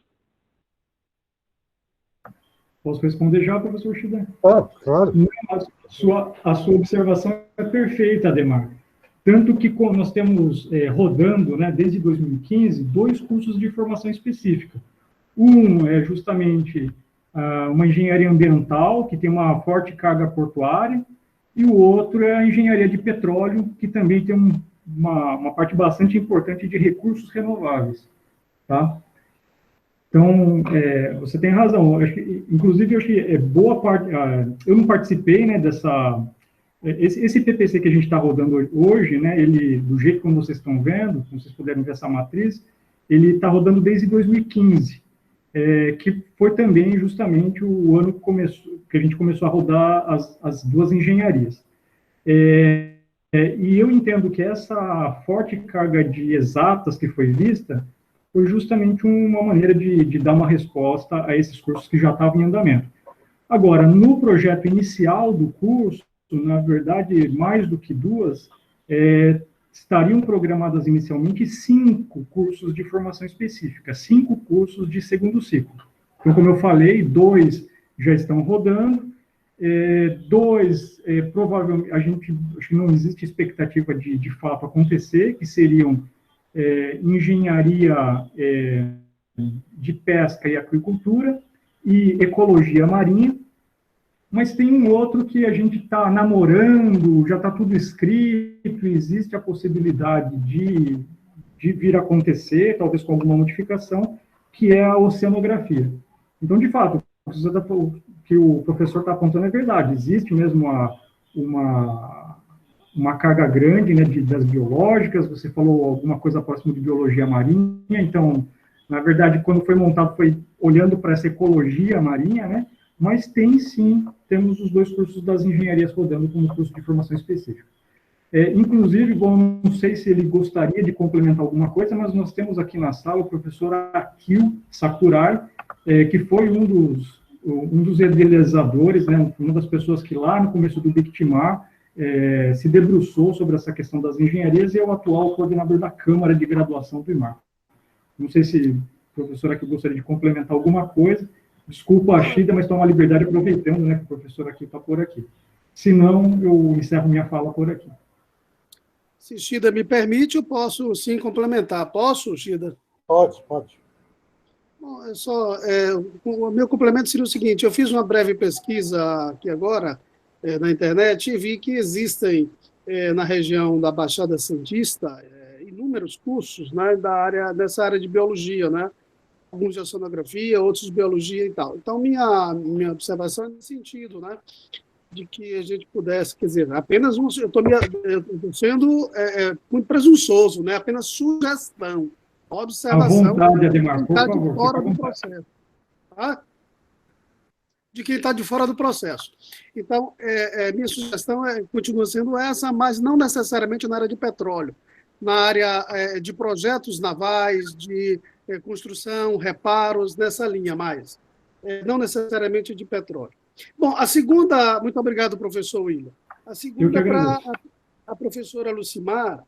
Posso responder já, professor Shida? Claro. A sua observação é perfeita, Ademar. Tanto que nós temos rodando, né, desde 2015, 2 cursos de formação específica. Um é justamente uma engenharia ambiental, que tem uma forte carga portuária, e o outro é a engenharia de petróleo, que também tem uma parte bastante importante de recursos renováveis. Tá? Então, você tem razão. Inclusive, eu acho que boa parte... eu não participei, né, dessa... Esse PPC que a gente está rodando hoje, né, ele, do jeito como vocês estão vendo, como vocês puderam ver essa matriz, ele está rodando desde 2015, que foi também justamente o ano que a gente começou a rodar as 2 engenharias. E eu entendo que essa forte carga de exatas que foi vista foi justamente uma maneira de dar uma resposta a esses cursos que já estavam em andamento. Agora, no projeto inicial do curso, na verdade, mais do que 2, estariam programadas inicialmente 5 cursos de formação específica, 5 cursos de segundo ciclo. Então, como eu falei, 2 já estão rodando, 2, provavelmente, acho que não existe expectativa de fato acontecer, que seriam engenharia de pesca e aquicultura e ecologia marinha, mas tem um outro que a gente está namorando, já está tudo escrito, existe a possibilidade de vir a acontecer, talvez com alguma modificação, que é a oceanografia. Então, de fato, o que o professor está apontando é verdade, existe mesmo uma carga grande, né, das biológicas, você falou alguma coisa próxima de biologia marinha, então Na verdade, quando foi montado, foi olhando para essa ecologia marinha, né? Mas tem sim, temos os 2 cursos das engenharias rodando como curso de formação específica. Inclusive, bom, não sei se ele gostaria de complementar alguma coisa, mas nós temos aqui na sala o professor Akio Sakurai, que foi um dos idealizadores, né, uma das pessoas que lá no começo do BIC-TIMAR se debruçou sobre essa questão das engenharias e é o atual coordenador da Câmara de Graduação do IMAR. Não sei se o professor aqui gostaria de complementar alguma coisa. Desculpa a Shida, mas estou uma liberdade aproveitando, né, que o professor aqui está por aqui. Se não, eu encerro minha fala por aqui. Se Shida me permite, eu posso sim complementar. Posso, Shida? Pode. Bom, o meu complemento seria o seguinte: eu fiz uma breve pesquisa aqui agora na internet e vi que existem na região da Baixada Santista inúmeros cursos, né, dessa área de biologia, né? Alguns de oceanografia, outros de biologia e tal. Então, minha observação é nesse sentido, né? De que a gente pudesse, quer dizer, apenas eu estou sendo muito presunçoso, né? Apenas sugestão, observação. À vontade, Ademar, por favor. De fora do processo. Tá? De quem está de fora do processo. Então, minha sugestão continua sendo essa, mas não necessariamente na área de petróleo, na área de projetos navais, de construção, reparos, nessa linha mais. Não necessariamente de petróleo. Bom, a segunda... Muito obrigado, professor William. A segunda é para a professora Lucimar.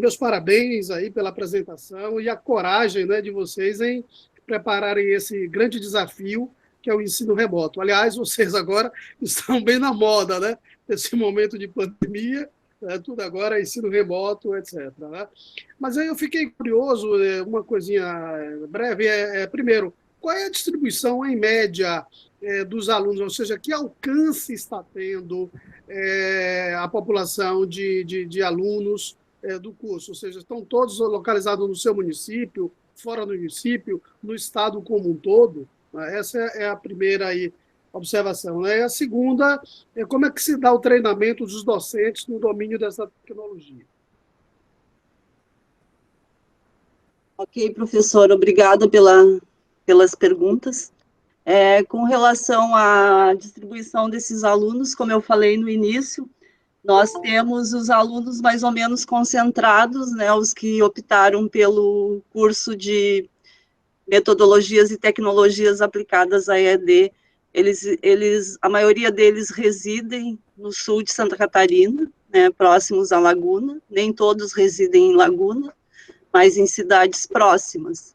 Meus parabéns aí pela apresentação e a coragem, né, de vocês em prepararem esse grande desafio que é o ensino remoto. Aliás, vocês agora estão bem na moda, né? Nesse momento de pandemia, tudo agora é ensino remoto, etc. Né? Mas aí eu fiquei curioso, uma coisinha breve, primeiro, qual é a distribuição, em média, dos alunos, ou seja, que alcance está tendo a população de alunos do curso? Ou seja, estão todos localizados no seu município, fora do município, no estado como um todo? Essa é a primeira aí, observação. Né? E a segunda é como é que se dá o treinamento dos docentes no domínio dessa tecnologia. Ok, professor, obrigada pelas perguntas. Com relação à distribuição desses alunos, como eu falei no início, nós temos os alunos mais ou menos concentrados, né, os que optaram pelo curso de metodologias e tecnologias aplicadas à EAD, a maioria deles residem no sul de Santa Catarina, né, próximos à Laguna, nem todos residem em Laguna, mas em cidades próximas.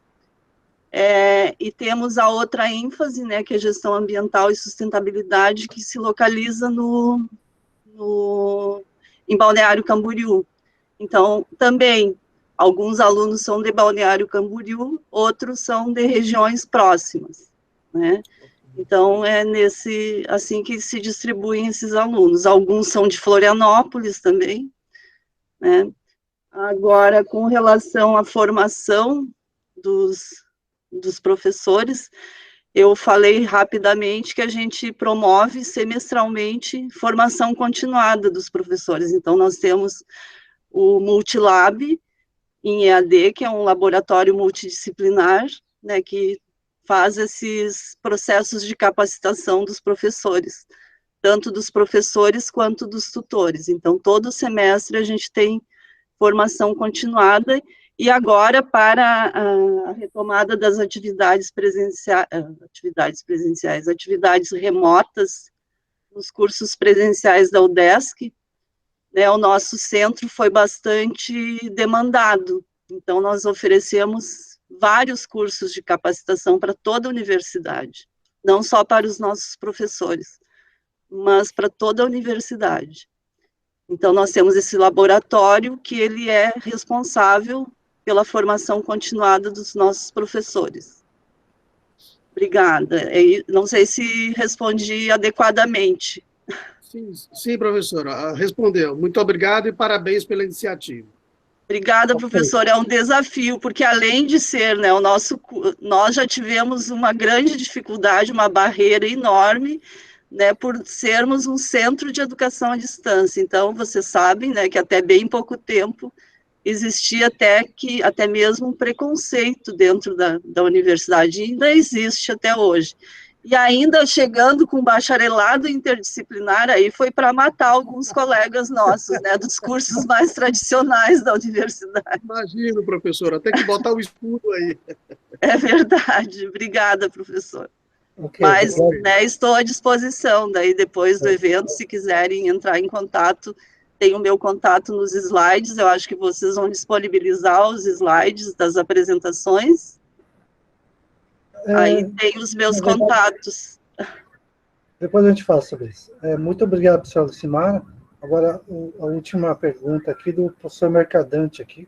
E temos a outra ênfase, né, que é a gestão ambiental e sustentabilidade, que se localiza em Balneário Camboriú. Então, também, alguns alunos são de Balneário Camboriú, outros são de regiões próximas, né? Então, assim que se distribuem esses alunos. Alguns são de Florianópolis também, né? Agora, com relação à formação dos professores, eu falei rapidamente que a gente promove semestralmente formação continuada dos professores. Então, nós temos o Multilab em EAD, que é um laboratório multidisciplinar, né, que faz esses processos de capacitação dos professores, tanto dos professores quanto dos tutores. Então, todo semestre a gente tem formação continuada, e agora, para a retomada das atividades remotas, nos cursos presenciais da UDESC, né, o nosso centro foi bastante demandado. Então, nós oferecemos vários cursos de capacitação para toda a universidade, não só para os nossos professores, mas para toda a universidade. Então, nós temos esse laboratório que ele é responsável pela formação continuada dos nossos professores. Obrigada. Não sei se respondi adequadamente. Sim, professora, respondeu. Muito obrigado e parabéns pela iniciativa. Obrigada, professora. É um desafio, porque além de ser, né, nós já tivemos uma grande dificuldade, uma barreira enorme, né, por sermos um centro de educação à distância. Então, vocês sabem, né, que até bem pouco tempo existia até mesmo um preconceito dentro da universidade, e ainda existe até hoje. E ainda chegando com bacharelado interdisciplinar, aí foi para matar alguns colegas nossos, né, dos cursos mais tradicionais da universidade. Imagino, professor, até que botar o escudo aí. É verdade. Obrigada, professor. Ok, Mas, obrigado. né, estou à disposição, daí depois do evento, se quiserem entrar em contato, tem o meu contato nos slides, eu acho que vocês vão disponibilizar os slides das apresentações. Aí tem os meus na verdade, contatos. Depois a gente fala sobre isso. Muito obrigado, professora Lucimara. Agora, a última pergunta aqui do professor Mercadante aqui,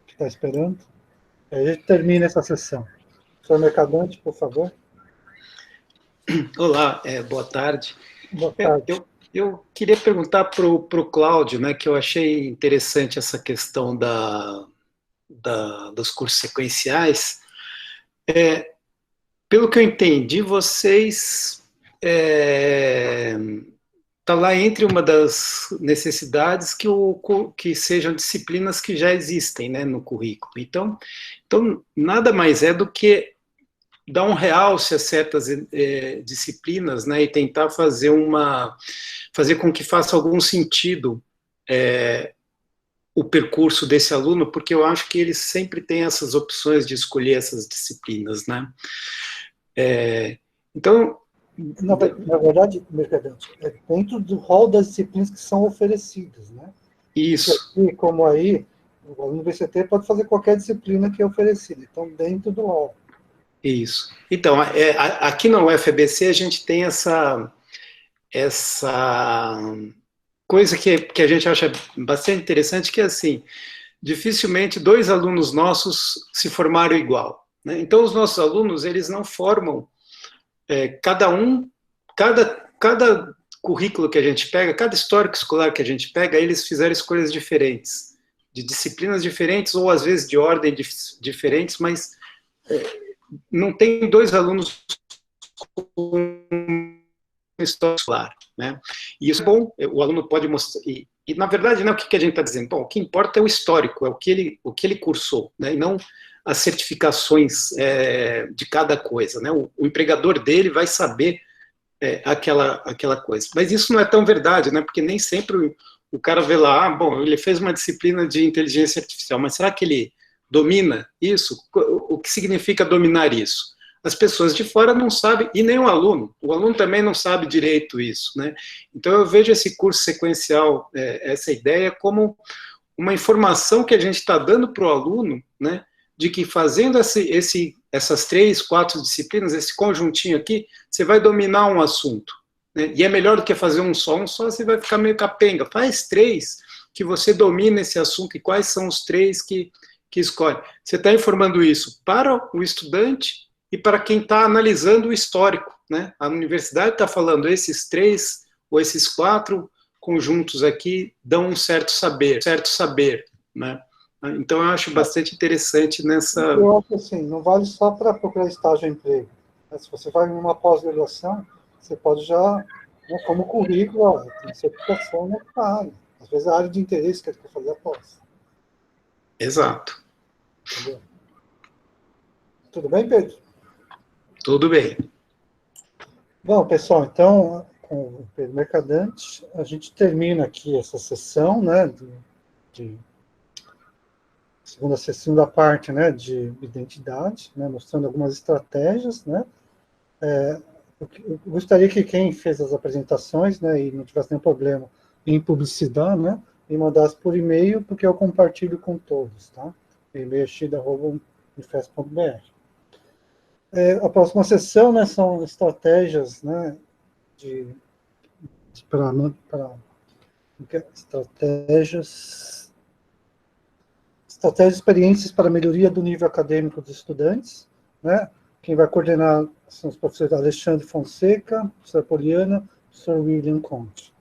que está esperando. A gente termina essa sessão. Professor Mercadante, por favor. Olá, boa tarde. Boa tarde. Eu queria perguntar para o Cláudio, né, que eu achei interessante essa questão dos cursos sequenciais. Pelo que eu entendi, vocês está lá entre uma das necessidades que sejam disciplinas que já existem, né, no currículo. Então, nada mais é do que dar um realce a certas disciplinas, né, e tentar fazer com que faça algum sentido o percurso desse aluno, porque eu acho que ele sempre tem essas opções de escolher essas disciplinas, né. Então, na verdade, Mercadante, é dentro do rol das disciplinas que são oferecidas, né? Isso. Aqui, como aí, o aluno do BCT pode fazer qualquer disciplina que é oferecida, então dentro do rol. Isso. Então, aqui na UFABC a gente tem essa coisa que a gente acha bastante interessante, que é assim, dificilmente dois alunos nossos se formaram igual, né? Então, os nossos alunos, eles não formam cada currículo que a gente pega, cada histórico escolar que a gente pega, eles fizeram escolhas diferentes, de disciplinas diferentes, ou às vezes de ordem diferentes, mas não tem dois alunos com história escolar, né? E isso é bom, o aluno pode mostrar, e na verdade, né, o que a gente está dizendo? Bom, o que importa é o histórico, é o que ele cursou, né, e não as certificações de cada coisa, né? O empregador dele vai saber aquela coisa. Mas isso não é tão verdade, né? Porque nem sempre o cara vê lá, bom, ele fez uma disciplina de inteligência artificial, mas será que ele domina isso? O que significa dominar isso? As pessoas de fora não sabem, e nem o aluno também não sabe direito isso, né? Então eu vejo esse curso sequencial, essa ideia, como uma informação que a gente está dando para o aluno, né? De que fazendo essas 3, 4 disciplinas, esse conjuntinho aqui, você vai dominar um assunto, né? E é melhor do que fazer um só você vai ficar meio capenga. Faz 3 que você domina esse assunto, e quais são os 3 que escolhe. Você está informando isso para o estudante e para quem está analisando o histórico, né? A universidade está falando, esses 3 ou esses 4 conjuntos aqui dão um certo saber, né? Então, eu acho bastante interessante nessa... Eu acho assim, não vale só para procurar estágio e emprego. Se você vai em uma pós-graduação, você pode já, né, como currículo, tem certificação na área. Às vezes, a área de interesse que quer fazer a pós. Exato. Entendeu? Tudo bem, Pedro? Tudo bem. Bom, pessoal, então, com o Pedro Mercadante, a gente termina aqui essa sessão, né, de segunda parte, né, de identidade, né, mostrando algumas estratégias, né. Eu gostaria que quem fez as apresentações, né, e não tivesse nenhum problema em publicidade, né, me mandasse por e-mail, porque eu compartilho com todos, tá? E-mail xida@unifesp.br. A próxima sessão, né, são estratégias, né, estratégias e experiências para a melhoria do nível acadêmico dos estudantes, né? Quem vai coordenar são os professores Alexandre Fonseca, professora Poliana, professor William Conte.